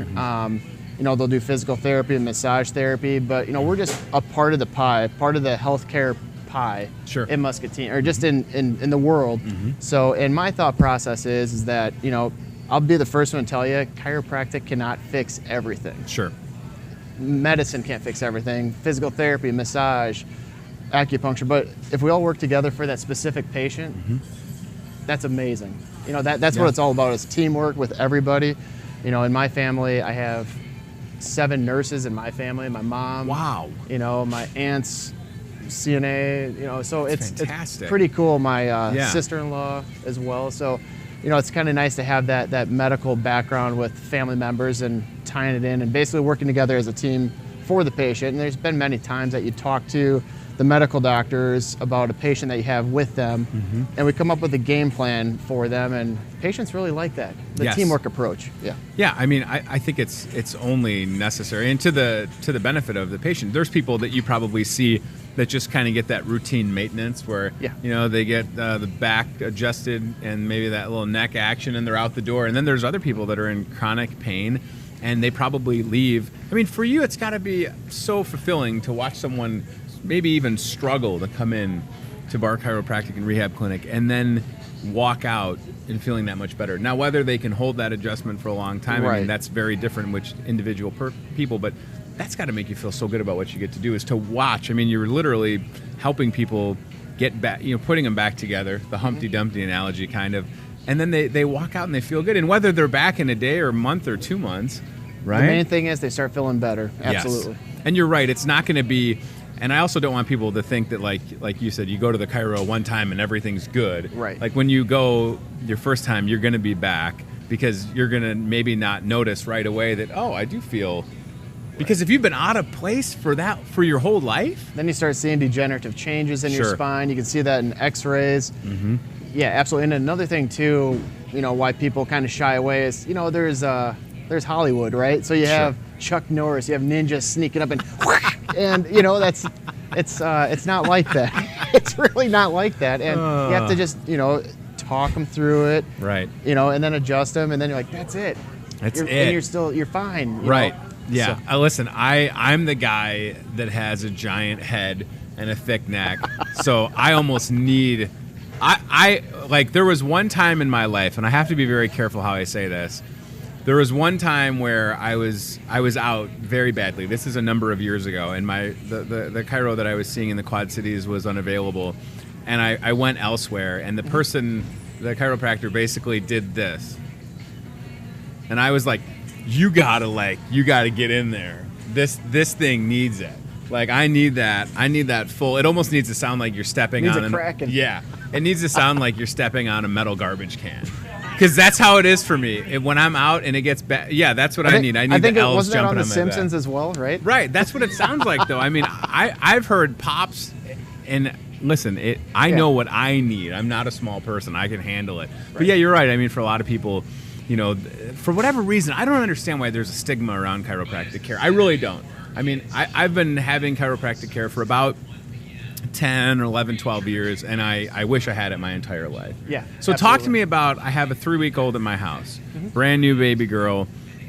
You know, they'll do physical therapy and massage therapy, but, you know, we're just a part of the pie, part of the healthcare pie in Muscatine, or just in the world. So, and my thought process is that, you know, I'll be the first one to tell you, chiropractic cannot fix everything. Medicine can't fix everything. Physical therapy, massage, acupuncture, but if we all work together for that specific patient, that's amazing. You know, that's what it's all about, is teamwork with everybody. You know, in my family, I have 7 nurses in my family. My mom. Wow. You know, my aunt's CNA. You know, so it's fantastic. Pretty cool. My sister-in-law as well. So, you know, it's kind of nice to have that medical background with family members and tying it in and basically working together as a team for the patient. And there's been many times that you talk to the medical doctors about a patient that you have with them, and we come up with a game plan for them, and patients really like that, the teamwork approach. Yeah, I mean, I think it's only necessary, and to the benefit of the patient. There's people that you probably see that just kind of get that routine maintenance where, you know, they get the back adjusted and maybe that little neck action and they're out the door. And then there's other people that are in chronic pain and they probably leave. I mean, for you, it's got to be so fulfilling to watch someone maybe even struggle to come in to Bar Chiropractic and Rehab Clinic and then walk out and feeling that much better. Now, whether they can hold that adjustment for a long time, I mean, that's very different which individual people, but that's got to make you feel so good about what you get to do, is to watch. I mean, you're literally helping people get back, you know, putting them back together, the Humpty Dumpty analogy kind of, and then they walk out and they feel good. And whether they're back in a day or a month or 2 months, right? The main thing is they start feeling better. Absolutely. Yes. And you're right. It's not going to be, and I also don't want people to think that like you said, you go to the chiro one time and everything's good. Right. Like when you go your first time, you're going to be back because you're going to maybe not notice right away that, oh, I do feel. Because if you've been out of place for your whole life, then you start seeing degenerative changes in your spine. You can see that in X-rays. Yeah, absolutely. And another thing too, you know, why people kind of shy away is, you know, there's Hollywood, right? So you have Chuck Norris, you have ninjas sneaking up and you know, it's not like that. It's really not like that. And you have to just, you know, talk them through it, right? You know, and then adjust them, and then you're like, that's it. And you're fine, right? know? Yeah. So. Listen, I'm the guy that has a giant head and a thick neck, so I almost need. I like, there was one time in my life, and I have to be very careful how I say this. There was one time where I was out very badly. This is a number of years ago, and the chiro that I was seeing in the Quad Cities was unavailable, and I went elsewhere, and the chiropractor basically did this, and I was like, you gotta get in there. This thing needs it. Like, I need that full. It almost needs to sound like you're stepping on. Yeah, it needs to sound like you're stepping on a metal garbage can. Because that's how it is for me. When I'm out and it gets bad, that's what I need. I need the L's jumping on my back. Wasn't that on The Simpsons as well, right? Right. That's what it sounds like, though. I mean, I've heard pops, and listen, I know what I need. I'm not a small person. I can handle it. Right. But yeah, you're right. I mean, for a lot of people, you know, for whatever reason, I don't understand why there's a stigma around chiropractic care. I really don't. I mean, I've been having chiropractic care for about 10 or 11, 12 years, and I wish I had it my entire life. Yeah. So talk to me about, I have a 3-week-old in my house, brand new baby girl.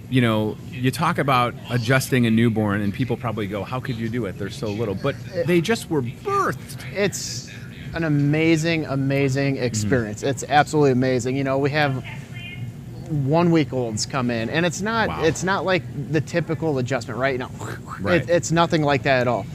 You know, you talk about adjusting a newborn, and people probably go, how could you do it? They're so little. But they just were birthed. It's an amazing, amazing experience. It's absolutely amazing. You know, we have 1-week-olds come in, and it's not like the typical adjustment, right? You know, it's nothing like that at all.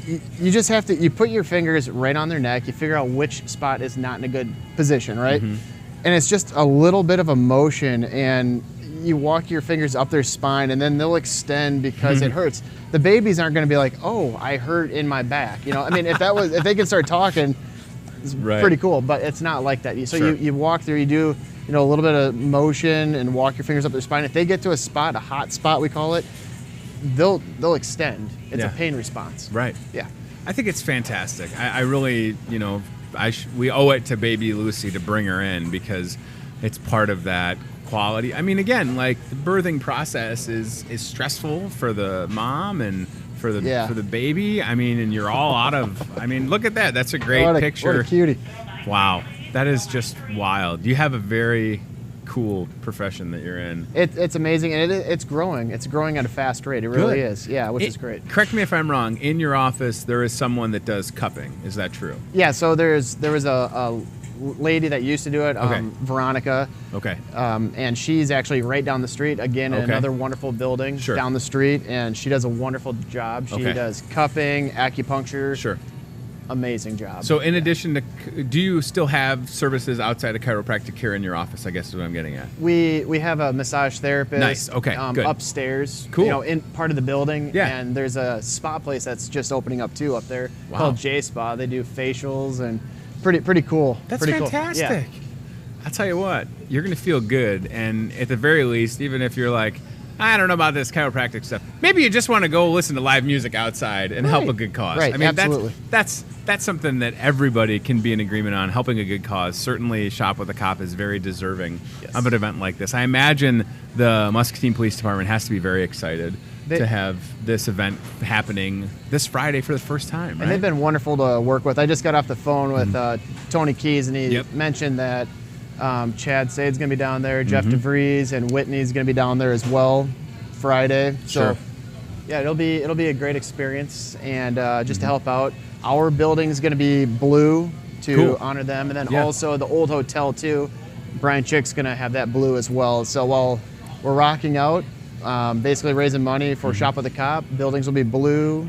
You just have to, you put your fingers right on their neck, you figure out which spot is not in a good position, right? And it's just a little bit of a motion, and you walk your fingers up their spine, and then they'll extend because it hurts. The babies aren't going to be like, oh, I hurt in my back. You know, I mean, if they can start talking, it's pretty cool, but it's not like that. So you walk through, you do, you know, a little bit of motion and walk your fingers up their spine. If they get to a spot, a hot spot we call it, they'll extend. It's a pain response. Right. Yeah. I think it's fantastic. I really, you know, we owe it to baby Lucy to bring her in because it's part of that quality. I mean, again, like, the birthing process is stressful for the mom and for the baby. I mean, and you're all out of. I mean, look at that. That's a great picture. What a cutie. Wow, that is just wild. You have a very cool profession that you're in. It's amazing, and it's growing. It's growing at a fast rate. It really is. Yeah, which is great. Correct me if I'm wrong. In your office, there is someone that does cupping. Is that true? Yeah. So there was a lady that used to do it, Veronica. Okay. And she's actually right down the street again in another wonderful building down the street, and she does a wonderful job. She does cupping, acupuncture. Sure. Amazing job. So in addition to, do you still have services outside of chiropractic care in your office? I guess is what I'm getting at. We have a massage therapist. Nice. Okay. Good. Upstairs. Cool. You know, in part of the building. Yeah. And there's a spa place that's just opening up too up there called J Spa. They do facials and pretty cool. That's pretty fantastic. Cool. Yeah. I'll tell you what, you're going to feel good, and at the very least, even if you're like, I don't know about this chiropractic stuff, maybe you just want to go listen to live music outside and help a good cause. Right. I mean, absolutely. That's something that everybody can be in agreement on. Helping a good cause. Certainly, Shop with a Cop is very deserving of an event like this. I imagine the Muscatine Police Department has to be very excited to have this event happening this Friday for the first time. Right? And they've been wonderful to work with. I just got off the phone with Tony Keys, and he mentioned that Chad Sade's going to be down there, Jeff DeVries, and Whitney's going to be down there as well Friday. So, yeah, it'll be a great experience, and just to help out. Our building is going to be blue to honor them, and then also the old hotel too. Brian Chick's going to have that blue as well. So while we're rocking out, basically raising money for Shop with a Cop, buildings will be blue.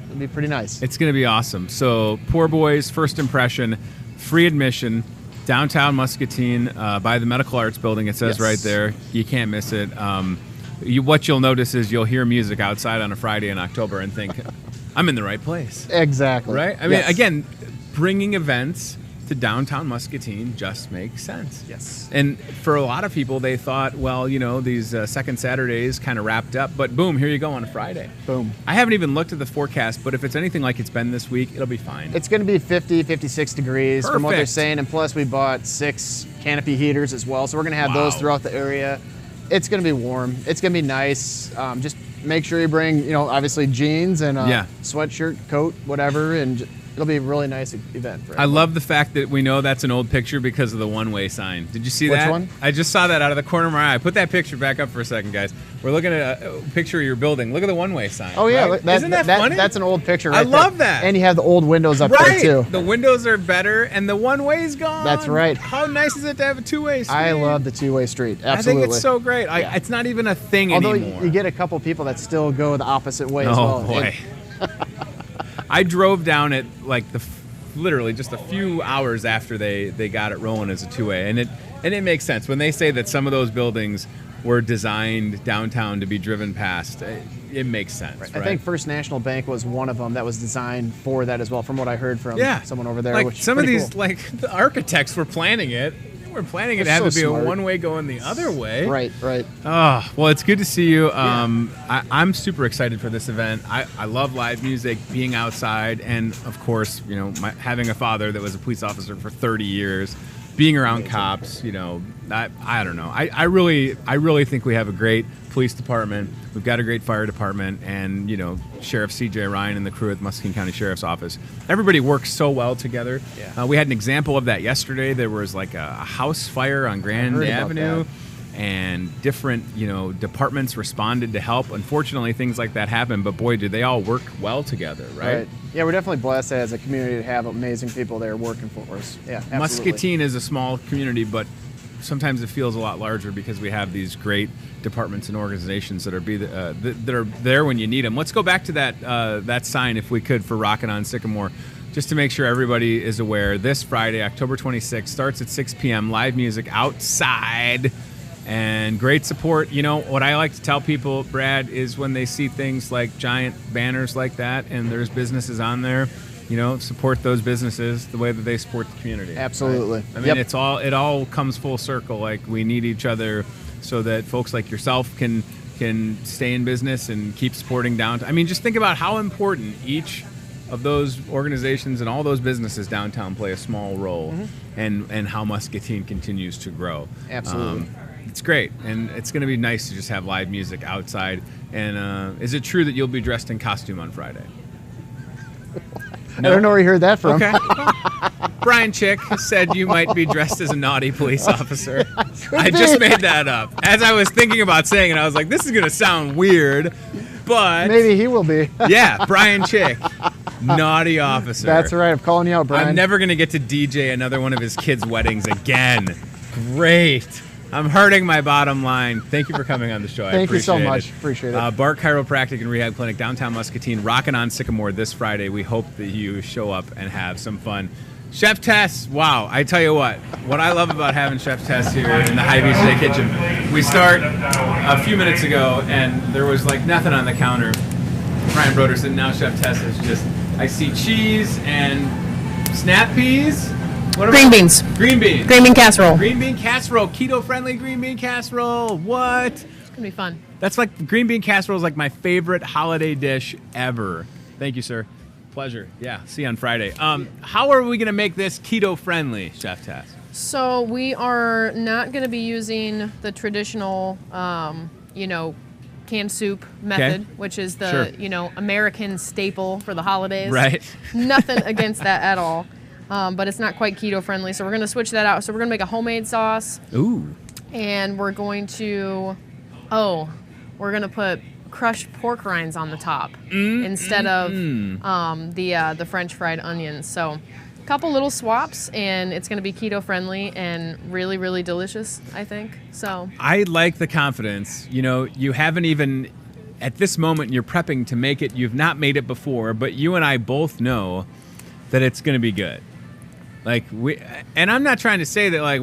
It'll be pretty nice. It's going to be awesome. So Poor Boys, first impression, free admission, downtown Muscatine, by the Medical Arts Building. It says right there. You can't miss it. What you'll notice is you'll hear music outside on a Friday in October and think, I'm in the right place. Exactly. Right? I mean, again, bringing events to downtown Muscatine just makes sense. Yes. And for a lot of people, they thought, well, you know, these second Saturdays kind of wrapped up, but boom, here you go on a Friday. Boom. I haven't even looked at the forecast, but if it's anything like it's been this week, it'll be fine. It's going to be 50, 56 degrees from what they're Perfect. saying, and plus we bought 6 canopy heaters as well, so we're going to have those throughout the area. It's going to be warm. It's going to be nice. Just make sure you bring, you know, obviously jeans and a sweatshirt, coat, whatever, and it'll be a really nice event for everyone. I love the fact that we know that's an old picture because of the one-way sign. Did you see that? Which one? I just saw that out of the corner of my eye. Put that picture back up for a second, guys. We're looking at a picture of your building. Look at the one-way sign. Oh, yeah. Right? Isn't that funny? That's an old picture right I there. love that. And you have the old windows up there, too. The windows are better, and the one-way's gone. That's right. How nice is it to have a two-way street? I love the two-way street. Absolutely. I think it's so great. It's not even a thing anymore. Although you get a couple people that still go the opposite way as well. Oh, boy. I drove down it like literally just a few hours after they got it rolling as a two-way, and it makes sense when they say that some of those buildings were designed downtown to be driven past. It makes sense. Right. I think First National Bank was one of them that was designed for that as well, from what I heard from someone over there. Like which some of these, cool. like the architects were planning it. We're planning it to have to be a one-way going the other way. Right. Oh, well, it's good to see you. I'm super excited for this event. I love live music, being outside, and of course, you know, having a father that was a police officer for 30 years, being around cops. You know, I don't know. I really think we have a great police department. We've got a great fire department, and you know, Sheriff C.J. Ryan and the crew at the Muscatine County Sheriff's Office. Everybody works so well together. Yeah. We had an example of that yesterday. There was like a house fire on Grand Avenue, and different, you know, departments responded to help. Unfortunately, things like that happen, but boy, do they all work well together, right? Yeah, we're definitely blessed as a community to have amazing people there working for us. Yeah, absolutely. Muscatine is a small community, but sometimes it feels a lot larger because we have these great departments and organizations that are that are there when you need them. Let's go back to that sign, if we could, for Rockin' on Sycamore, just to make sure everybody is aware. This Friday, October 26th, starts at 6 p.m. Live music outside and great support. You know, what I like to tell people, Brad, is when they see things like giant banners like that and there's businesses on there, you know, support those businesses the way that they support the community. Absolutely. Right? I mean, it all comes full circle. Like, we need each other so that folks like yourself can stay in business and keep supporting downtown. I mean, just think about how important each of those organizations and all those businesses downtown play a small role, and how Muscatine continues to grow. Absolutely. It's great, and it's going to be nice to just have live music outside. And is it true that you'll be dressed in costume on Friday? No? I don't know where you heard that from. Okay. Brian Chick said you might be dressed as a naughty police officer. I just made that up. As I was thinking about saying it, I was like, this is going to sound weird, but... Maybe he will be. Yeah, Brian Chick. Naughty officer. That's right. I'm calling you out, Brian. I'm never going to get to DJ another one of his kids' weddings again. Great. I'm hurting my bottom line. Thank you for coming on the show. Thank you so much. It. Appreciate it. Bart Chiropractic and Rehab Clinic, downtown Muscatine, rocking on Sycamore this Friday. We hope that you show up and have some fun. Chef Tess, wow. I tell you what I love about having Chef Tess here in the Hy-Vee Today kitchen, we start a few minutes ago, and there was like nothing on the counter. Brian Broder said, now Chef Tess is just, I see cheese and snap peas. Green beans. Green beans. Green bean casserole. Green bean casserole. Keto-friendly green bean casserole. What? It's going to be fun. That's like, green bean casserole is like my favorite holiday dish ever. Thank you, sir. Pleasure. Yeah, see you on Friday. How are we going to make this keto-friendly, Chef Tess? So we are not going to be using the traditional, canned soup method, which is the, American staple for the holidays. Right. Nothing against that at all. But it's not quite keto friendly, so we're going to switch that out. So we're going to make a homemade sauce. Ooh. And we're going to, put crushed pork rinds on the top instead of the French fried onions. So a couple little swaps, and it's going to be keto friendly and really, really delicious, I think. So I like the confidence. You haven't even, at this moment, you're prepping to make it. You've not made it before, but you and I both know that it's going to be good. And I'm not trying to say that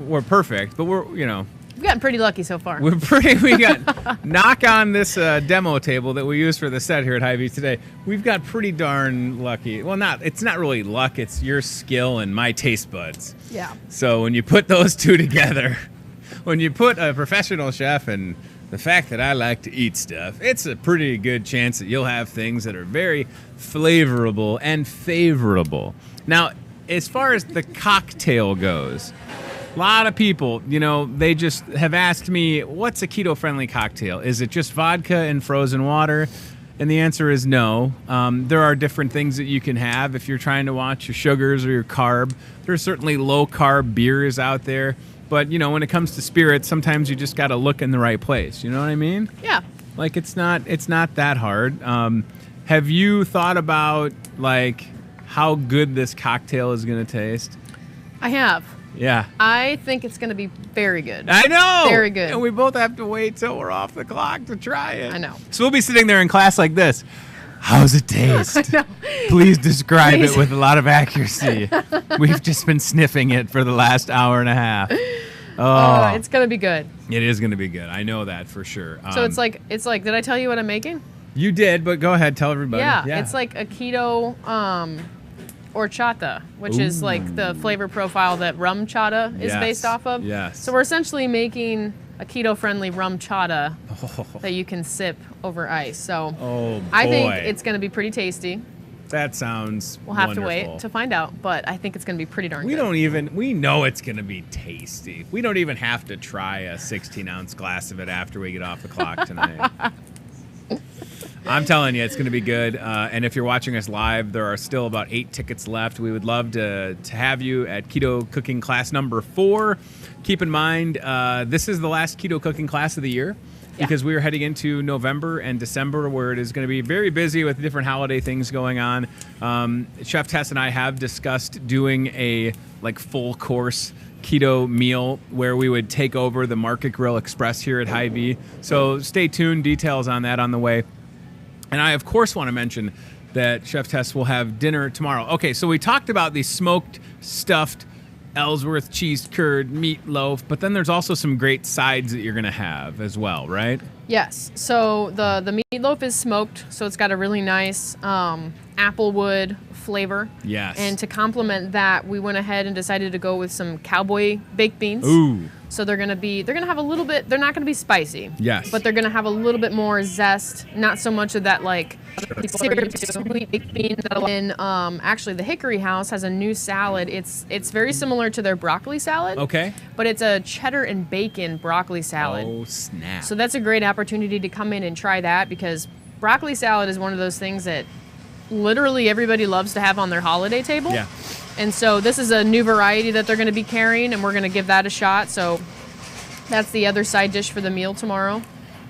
we're perfect, but we've gotten pretty lucky so far. We got knock on this demo table that we use for the set here at Hy-Vee Today. We've got pretty darn lucky. Well, it's not really luck. It's your skill and my taste buds. Yeah. So when you put those two together, when you put a professional chef and the fact that I like to eat stuff, it's a pretty good chance that you'll have things that are very flavorable and favorable. Now, as far as the cocktail goes, a lot of people, they just have asked me, what's a keto-friendly cocktail? Is it just vodka and frozen water? And the answer is no. There are different things that you can have if you're trying to watch your sugars or your carb. There's certainly low-carb beers out there. But, when it comes to spirits, sometimes you just got to look in the right place. You know what I mean? Yeah. It's not that hard. Have you thought about, how good this cocktail is going to taste? I have. Yeah. I think it's going to be very good. I know. Very good. And we both have to wait till we're off the clock to try it. I know. So we'll be sitting there in class like this. How's it taste? Please describe it with a lot of accuracy. We've just been sniffing it for the last hour and a half. Oh, it's going to be good. It is going to be good. I know that for sure. So it's like, did I tell you what I'm making? You did, but go ahead, tell everybody. Yeah. It's like a keto horchata, which is like the flavor profile that rum chata is based off of. Yes. So we're essentially making a keto-friendly rum chata that you can sip over ice. So I think it's going to be pretty tasty. That sounds We'll have wonderful. to wait to find out, but I think it's going to be pretty darn good. We know it's going to be tasty. We don't even have to try a 16-ounce glass of it after we get off the clock tonight. I'm telling you, it's going to be good. And if you're watching us live, there are still about 8 tickets left. We would love to have you at Keto Cooking Class number 4. Keep in mind, this is the last Keto Cooking Class of the year because we are heading into November and December where it is going to be very busy with different holiday things going on. Chef Tess and I have discussed doing a full course keto meal where we would take over the Market Grill Express here at Hy-Vee. So stay tuned. Details on that on the way. And I, of course, want to mention that Chef Tess will have dinner tomorrow. Okay, so we talked about the smoked, stuffed Ellsworth cheese curd meatloaf, but then there's also some great sides that you're going to have as well, right? Yes. So the meatloaf is smoked, so it's got a really nice applewood flavor. Yes. And to complement that, we went ahead and decided to go with some cowboy baked beans. Ooh. So they're gonna have a little bit. They're not gonna be spicy. Yes. But they're gonna have a little bit more zest. Not so much of that like sweet baked bean. And actually, the Hickory House has a new salad. It's very similar to their broccoli salad. Okay. But it's a cheddar and bacon broccoli salad. Oh snap! So that's a great opportunity to come in and try that, because broccoli salad is one of those things that literally everybody loves to have on their holiday table. Yeah. And so this is a new variety that they're going to be carrying, and we're going to give that a shot. So that's the other side dish for the meal tomorrow.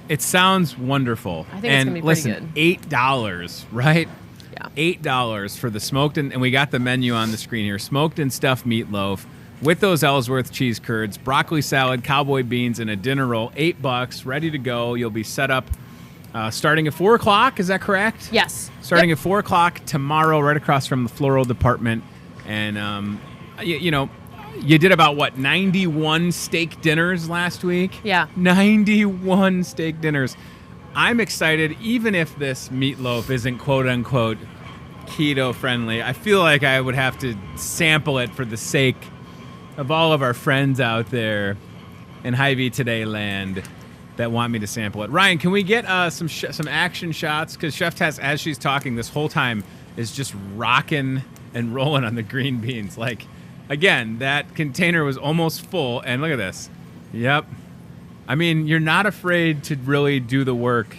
It sounds wonderful. I think it's going to be pretty listen, good. $8, right? Yeah. $8 for the smoked, and we got the menu on the screen here. Smoked and stuffed meatloaf with those Ellsworth cheese curds, broccoli salad, cowboy beans, and a dinner roll. $8, ready to go. You'll be set up starting at 4 o'clock. Is that correct? Yes. Starting at 4 o'clock tomorrow, right across from the floral department. And, you did about, 91 steak dinners last week? Yeah. 91 steak dinners. I'm excited, even if this meatloaf isn't quote-unquote keto-friendly. I feel like I would have to sample it for the sake of all of our friends out there in Hy-Vee Today land that want me to sample it. Ryan, can we get some action shots? Because Chef Tess, as she's talking this whole time, is just rocking and rolling on the green beans. Like, again, that container was almost full, and look at this. Yep. I mean, you're not afraid to really do the work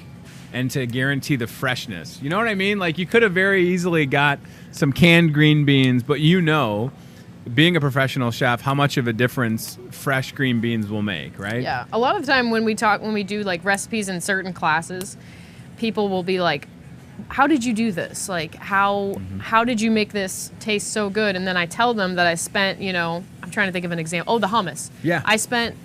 and to guarantee the freshness. You know what I mean? Like, you could have very easily got some canned green beans, but being a professional chef, how much of a difference fresh green beans will make, right? Yeah. A lot of the time when we do like recipes in certain classes, people will be like, how did you do this? Like, how did you make this taste so good? And then I tell them that I spent, I'm trying to think of an example. Oh, the hummus. Yeah. I spent,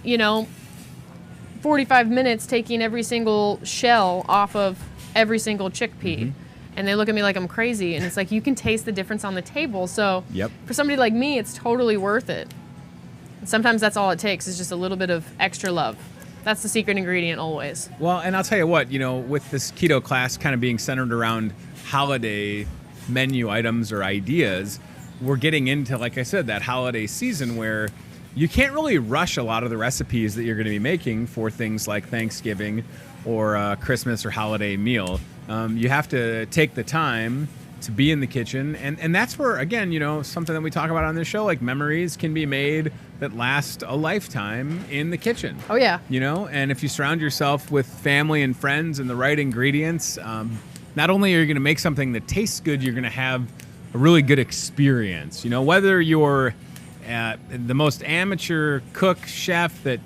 45 minutes taking every single shell off of every single chickpea. And they look at me like I'm crazy. And it's like, you can taste the difference on the table. So for somebody like me, it's totally worth it. And sometimes that's all it takes, is just a little bit of extra love. That's the secret ingredient always. Well, and I'll tell you what, with this keto class kind of being centered around holiday menu items or ideas, we're getting into, like I said, that holiday season where you can't really rush a lot of the recipes that you're going to be making for things like Thanksgiving or a Christmas or holiday meal. You have to take the time to be in the kitchen. And that's where, again, something that we talk about on this show, like memories can be made that last a lifetime in the kitchen. Oh, yeah. And if you surround yourself with family and friends and the right ingredients, not only are you going to make something that tastes good, you're going to have a really good experience. Whether you're the most amateur cook, chef that,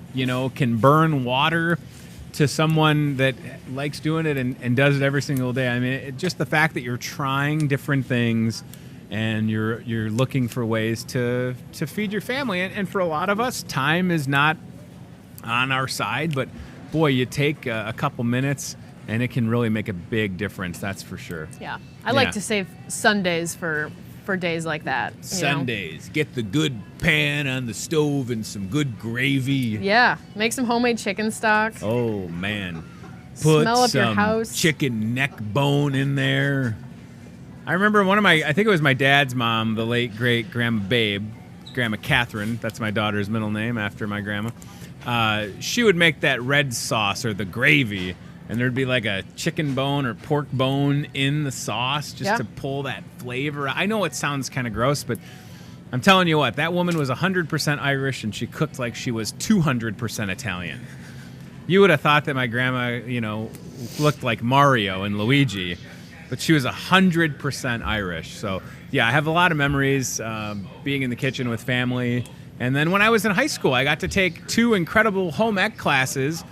can burn water, to someone that likes doing it and does it every single day. I mean, just the fact that you're trying different things and you're looking for ways to feed your family. And for a lot of us, time is not on our side, but boy, you take a couple minutes and it can really make a big difference. That's for sure. Yeah. I like to save Sundays for days like that. Sundays. Get the good pan on the stove and some good gravy. Yeah. Make some homemade chicken stock. Oh, man. Put Smell up some your house. chicken neck bone in there. I remember I think it was my dad's mom, the late, great Grandma Babe, Grandma Catherine, that's my daughter's middle name after my grandma. She would make that red sauce or the gravy, and there'd be like a chicken bone or pork bone in the sauce just to pull that flavor. I know it sounds kind of gross, but I'm telling you what, that woman was 100% Irish, and she cooked like she was 200% Italian. You would have thought that my grandma, looked like Mario and Luigi, but she was 100% Irish. So, yeah, I have a lot of memories being in the kitchen with family. And then when I was in high school, I got to take 2 incredible home ec classes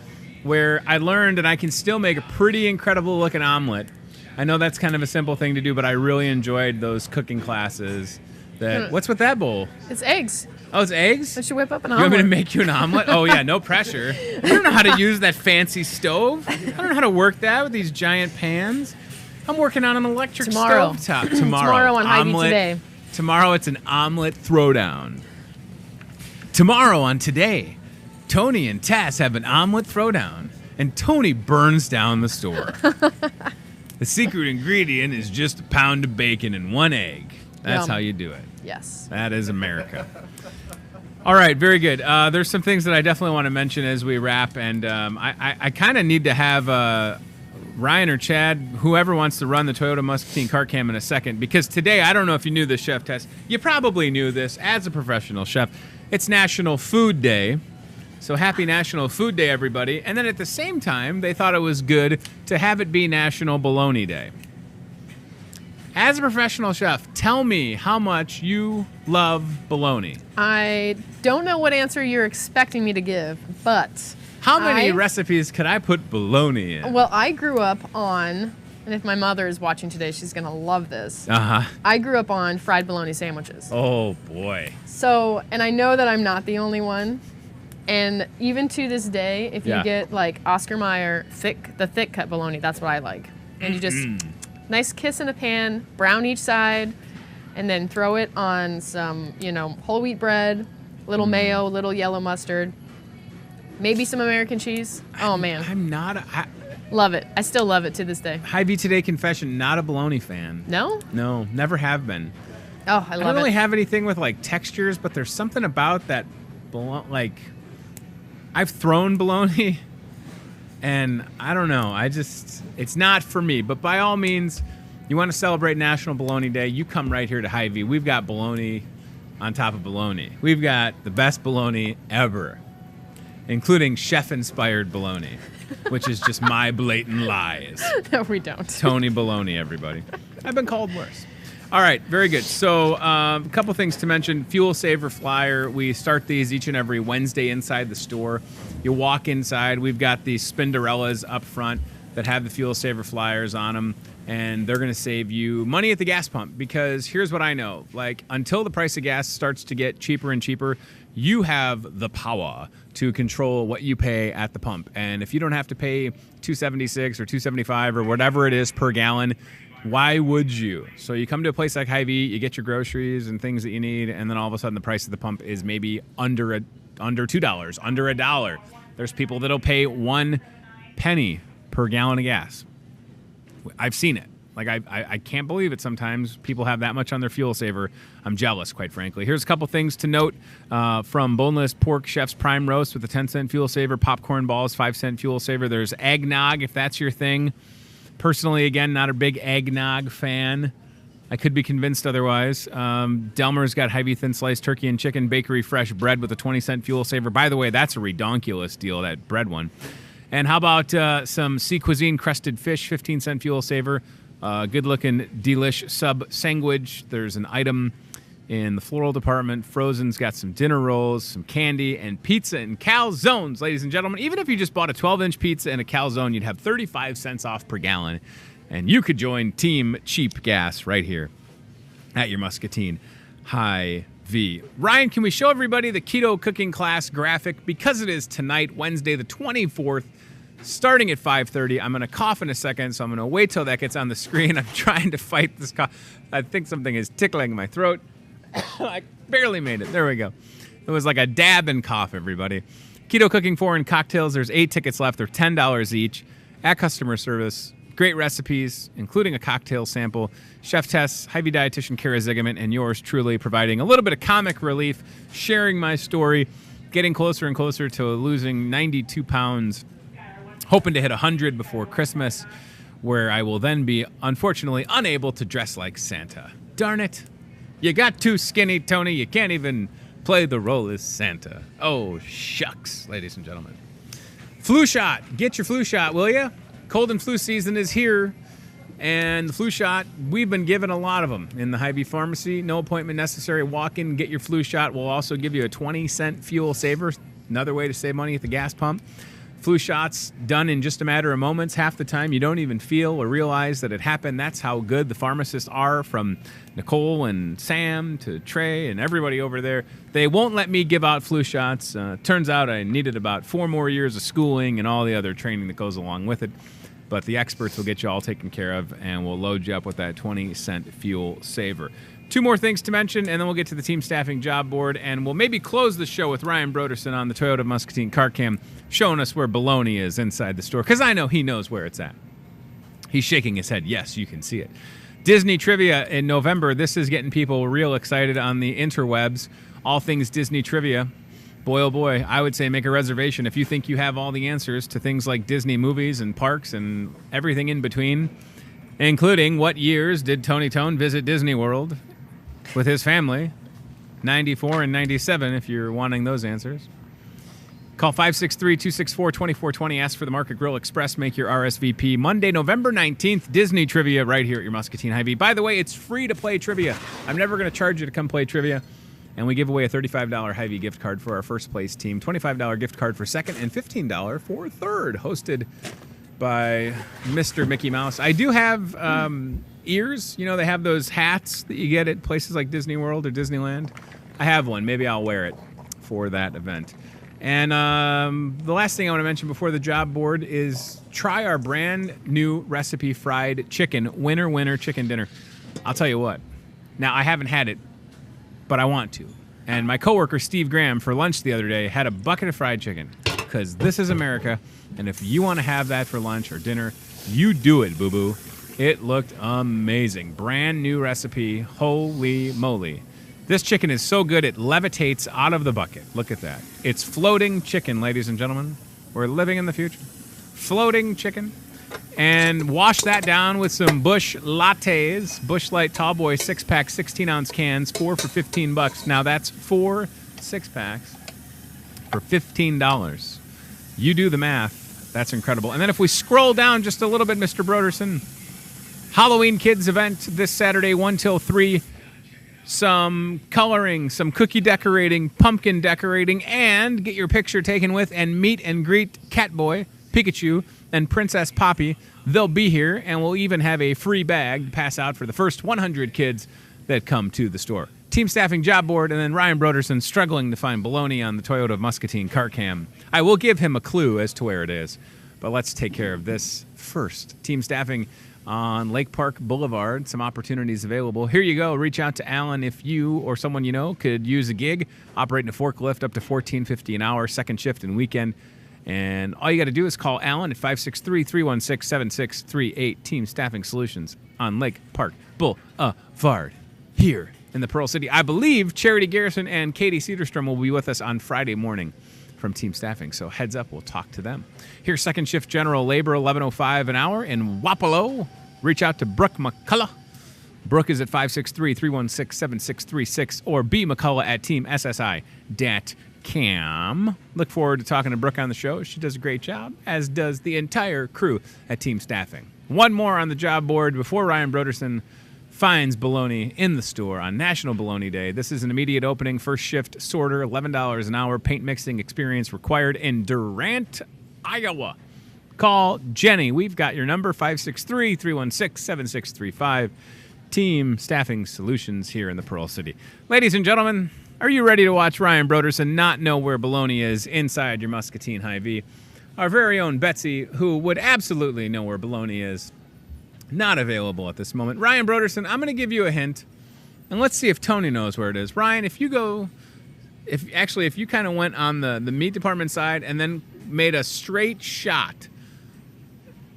where I learned and I can still make a pretty incredible looking omelet. I know that's kind of a simple thing to do, but I really enjoyed those cooking classes. What's with that bowl? It's eggs. Oh, it's eggs? I should whip up an omelet. omelet. You want me to make you an omelet? Oh, yeah, no pressure. I don't know how to use that fancy stove. I don't know how to work that with these giant pans. I'm working on an electric stovetop tomorrow. Tomorrow on Hy-Vee Today. Tomorrow it's an omelet throwdown. Tomorrow on Today, Tony and Tess have an omelet throwdown, and Tony burns down the store. The secret ingredient is just a pound of bacon and 1 egg. That's how you do it. Yes. That is America. All right, very good. There's some things that I definitely want to mention as we wrap, and I kind of need to have Ryan or Chad, whoever wants to run the Toyota Muscatine car cam in a second, because today, I don't know if you knew this, Chef Tess. You probably knew this as a professional chef. It's National Food Day. So happy National Food Day, everybody. And then at the same time, they thought it was good to have it be National Bologna Day. As a professional chef, tell me how much you love bologna. I don't know what answer you're expecting me to give, but how many recipes could I put bologna in? Well, I grew up on, and if my mother is watching today, she's going to love this. I grew up on fried bologna sandwiches. Oh, boy. So, and I know that I'm not the only one. And even to this day, if you get like Oscar Mayer the thick cut bologna, that's what I like. And you just nice kiss in a pan, brown each side, and then throw it on some, whole wheat bread, little mayo, little yellow mustard, maybe some American cheese. Oh man, love it. I still love it to this day. Hy-Vee Today confession: not a bologna fan. No, never have been. Oh, I love it. I don't really have anything with like textures, but there's something about that like. I've thrown bologna, and I don't know. It's not for me. But by all means, you want to celebrate National Bologna Day, you come right here to Hy-Vee. We've got bologna on top of bologna. We've got the best bologna ever, including chef-inspired bologna, which is just my blatant lies. No, we don't. Tony Bologna, everybody. I've been called worse. All right, very good. So a couple things to mention. Fuel Saver Flyer. We start these each and every Wednesday inside the store. You walk inside. We've got these Spinderellas up front that have the Fuel Saver Flyers on them, and they're going to save you money at the gas pump, because here's what I know. Like, until the price of gas starts to get cheaper and cheaper, you have the power to control what you pay at the pump. And if you don't have to pay $2.76 or $2.75 or whatever it is per gallon, why would you? So you come to a place like Hy-Vee, you get your groceries and things that you need, and then all of a sudden the price of the pump is maybe under $2, under $1. There's people that'll pay 1 penny per gallon of gas. I've seen it. Like, I can't believe it sometimes. People have that much on their fuel saver. I'm jealous, quite frankly. Here's a couple things to note from Boneless Pork Chef's Prime Roast with a 10-cent fuel saver, popcorn balls, 5-cent fuel saver. There's eggnog, if that's your thing. Personally, again, not a big eggnog fan. I could be convinced otherwise. Delmer's got Hy-Vee thin sliced turkey and chicken bakery fresh bread with a 20-cent fuel saver. By the way, that's a redonkulous deal, that bread one. And how about some Sea Cuisine crusted fish, 15-cent fuel saver. Good-looking delish sub sandwich. There's an item in the floral department. Frozen's got some dinner rolls, some candy, and pizza and calzones, ladies and gentlemen. Even if you just bought a 12-inch pizza and a calzone, you'd have 35 cents off per gallon. And you could join Team Cheap Gas right here at your Muscatine Hy-Vee. Ryan, can we show everybody the keto cooking class graphic? Because it is tonight, Wednesday the 24th, starting at 5:30. I'm going to cough in a second, so I'm going to wait till that gets on the screen. I'm trying to fight this cough. I think something is tickling my throat. I barely made it. There we go. It was like a dab and cough, everybody. Keto Cooking Foreign Cocktails. There's 8 tickets left. They're $10 each at customer service. Great recipes, including a cocktail sample. Chef Tess, Hy-Vee dietitian Kara Zigament, and yours truly, providing a little bit of comic relief, sharing my story, getting closer and closer to losing 92 pounds, hoping to hit 100 before Christmas, where I will then be, unfortunately, unable to dress like Santa. Darn it. You got too skinny, Tony. You can't even play the role as Santa. Oh, shucks, ladies and gentlemen. Flu shot. Get your flu shot, will you? Cold and flu season is here. And the flu shot, we've been given a lot of them in the Hy-Vee pharmacy. No appointment necessary. Walk in, get your flu shot. We'll also give you a 20-cent fuel saver. Another way to save money at the gas pump. Flu shots done in just a matter of moments. Half the time you don't even feel or realize that it happened. That's how good the pharmacists are, from Nicole and Sam to Trey and everybody over there. They won't let me give out flu shots. Turns out I needed about 4 more years of schooling and all the other training that goes along with it. But the experts will get you all taken care of, and we'll load you up with that 20-cent fuel saver. 2 more things to mention, and then we'll get to the team staffing job board, and we'll maybe close the show with Ryan Broderson on the Toyota Muscatine car cam, showing us where bologna is inside the store, because I know he knows where it's at. He's shaking his head. Yes, you can see it. Disney trivia in November. This is getting people real excited on the interwebs. all things Disney trivia. Boy, oh boy, I would say make a reservation if you think you have all the answers to things like Disney movies and parks and everything in between, including what years did Tony Tone visit Disney World with his family? 94 and 97 if you're wanting those answers. Call 563-264-2420. Ask for the Market Grill Express. Make your RSVP. Monday, November 19th, Disney trivia right here at your Muscatine Hy-Vee. By the way, it's free to play trivia. I'm never going to charge you to come play trivia. And we give away a $35 Hy-Vee gift card for our first place team, $25 gift card for second, and $15 for third, hosted by Mr. Mickey Mouse. I do have ears. You know, they have those hats that you get at places like Disney World or Disneyland. I have one. Maybe I'll wear it for that event. And the last thing I want to mention before the job board is try our brand new recipe fried chicken, winner chicken dinner. I'll tell you what. Now, I haven't had it, but I want to. And my coworker, Steve Graham, for lunch the other day, had a bucket of fried chicken because this is America. And if you want to have that for lunch or dinner, you do it, boo-boo. It looked amazing. Brand new recipe. Holy moly. This chicken is so good it levitates out of the bucket. Look at that. It's floating chicken, ladies and gentlemen. We're living in the future. Floating chicken. And wash that down with some Busch Lattes. Busch Light Tallboy 6-pack, 16-ounce cans, 4 for $15. Now that's 4 6-packs for $15. You do the math. That's incredible. And then if we scroll down just a little bit, Mr. Broderson, Halloween Kids event this Saturday, 1 till 3. Some coloring, some cookie decorating, pumpkin decorating, and get your picture taken with and meet and greet Catboy, Pikachu, and Princess Poppy. They'll be here, and we'll even have a free bag to pass out for the first 100 kids that come to the store. Team staffing job board, and then Ryan Broderson struggling to find baloney on the Toyota of Muscatine car cam. I will give him a clue as to where it is, but let's take care of this first. Team staffing on Lake Park Boulevard. Some opportunities available. Here you go. Reach out to Alan if you or someone you know could use a gig. Operating a forklift up to $14.50 an hour, second shift and weekend. And all you got to do is call Alan at 563-316-7638. Team Staffing Solutions on Lake Park Boulevard here in the Pearl City. I believe Charity Garrison and Katie Cedarstrom will be with us on Friday morning from Team Staffing, so heads up, we'll talk to them. Here's second shift general labor, $11.05 an hour in Wapello. Reach out to Brooke McCullough. Brooke is at 563-316-7636 or bmccullough at teamssi.com. Look forward to talking to Brooke on the show. She does a great job, as does the entire crew at Team Staffing. One more on the job board before Ryan Broderson finds bologna in the store on National Bologna Day. This is an immediate opening, first shift sorter, $11 an hour, paint mixing experience required in Durant, Iowa. Call Jenny. We've got your number, 563-316-7635. Team Staffing Solutions here in the Pearl City. Ladies and gentlemen, are you ready to watch Ryan Broderson not know where bologna is inside your Muscatine Hy-Vee? Our very own Betsy, who would absolutely know where bologna is, not available at this moment. Ryan Broderson, I'm going to give you a hint, and let's see if Tony knows where it is. Ryan, if you kind of went on the meat department side and then made a straight shot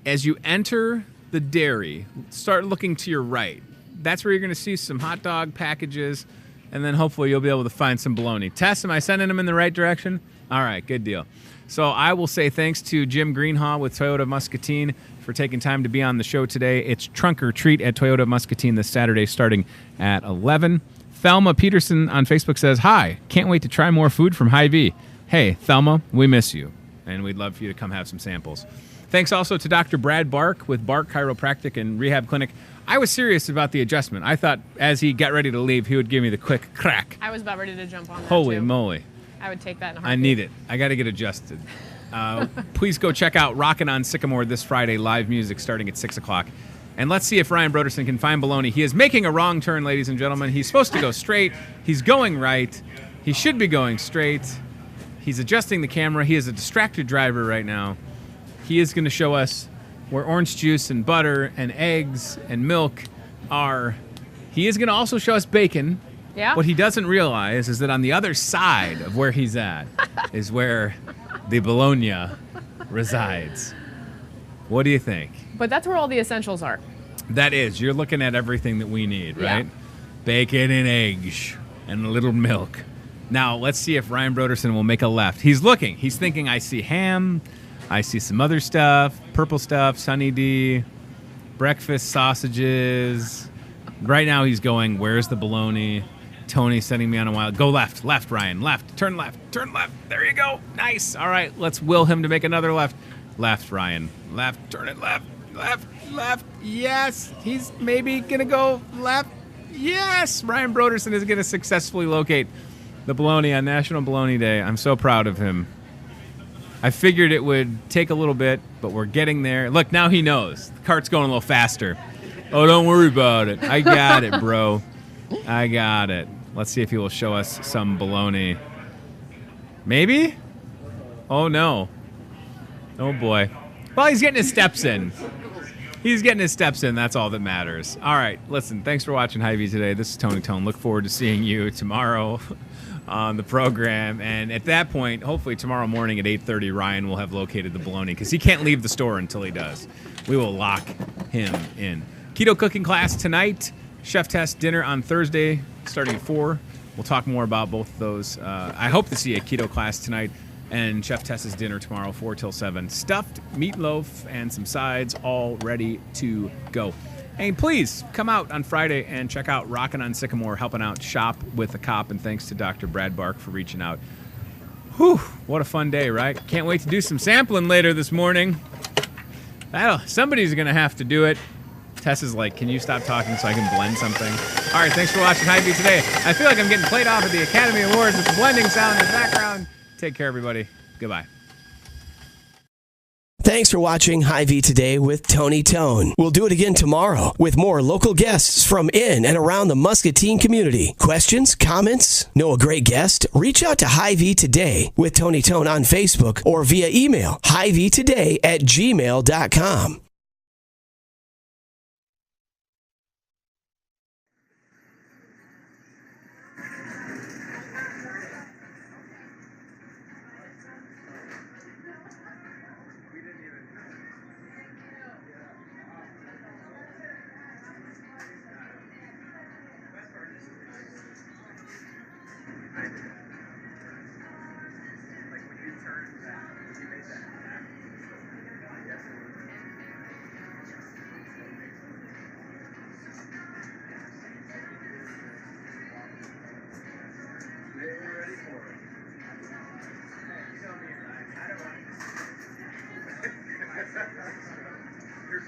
as you enter the dairy, start looking to your right. That's where you're going to see some hot dog packages, and then hopefully you'll be able to find some bologna. Tess, am I sending them in the right direction? All right, good deal. So I will say thanks to Jim Greenhaw with Toyota Muscatine for taking time to be on the show today. It's Trunk or Treat at Toyota Muscatine this Saturday starting at 11. Thelma Peterson on Facebook says, "Hi, can't wait to try more food from Hy-Vee." Hey, Thelma, we miss you, and we'd love for you to come have some samples. Thanks also to Dr. Brad Bark with Bark Chiropractic and Rehab Clinic. I was serious about the adjustment. I thought as he got ready to leave, he would give me the quick crack. I was about ready to jump on that, Holy too. moly. I would take that in a heartbeat. I need it. I got to get adjusted. Please go check out Rockin' on Sycamore this Friday, live music starting at 6 o'clock. And let's see if Ryan Broderson can find bologna. He is making a wrong turn, ladies and gentlemen. He's supposed to go straight. He's going right. He should be going straight. He's adjusting the camera. He is a distracted driver right now. He is going to show us where orange juice and butter and eggs and milk are. He is going to also show us bacon. Yeah. What he doesn't realize is that on the other side of where he's at is where the bologna resides. What do you think? But that's where all the essentials are. That is. You're looking at everything that we need, right? Yeah. Bacon and eggs and a little milk. Now, let's see if Ryan Broderson will make a left. He's looking. He's thinking, I see ham. I see some other stuff. Purple stuff, Sunny D, breakfast sausages. Right now he's going, where's the bologna? Tony's sending me on a wild. Go left, Ryan, left. Turn left. There you go. Nice. All right, let's will him to make another left. Left, Ryan. Left, turn it left. Yes, he's maybe going to go left. Yes, Ryan Broderson is going to successfully locate the bologna on National Bologna Day. I'm so proud of him. I figured it would take a little bit, but we're getting there. Look, now he knows. The cart's going a little faster. Oh, don't worry about it. I got it, bro. I got it. Let's see if he will show us some bologna. Maybe? Oh, no. Oh, boy. Well, he's getting his steps in. That's all that matters. All right, listen, thanks for watching Hy-Vee today. This is Tony Tone. Look forward to seeing you tomorrow on the program. And at that point, hopefully tomorrow morning at 8:30, Ryan will have located the bologna because he can't leave the store until he does. We will lock him in. Keto cooking class tonight. Chef test dinner on Thursday starting at 4. We'll talk more about both of those. I hope to see a keto class tonight. And Chef Tessa's dinner tomorrow, 4 till 7. Stuffed meatloaf and some sides all ready to go. And please come out on Friday and check out Rockin' on Sycamore, helping out Shop with a Cop. And thanks to Dr. Brad Bark for reaching out. Whew, what a fun day, right? Can't wait to do some sampling later this morning. Somebody's going to have to do it. Tessa's like, can you stop talking so I can blend something? All right, thanks for watching Hy-Vee today. I feel like I'm getting played off at the Academy Awards with the blending sound in the background. Take care, everybody. Goodbye. Thanks for watching Hy-Vee today with Tony Tone. We'll do it again tomorrow with more local guests from in and around the Muscatine community. Questions, comments, know a great guest? Reach out to Hy-Vee today with Tony Tone on Facebook or via email hyveetoday@gmail.com. You're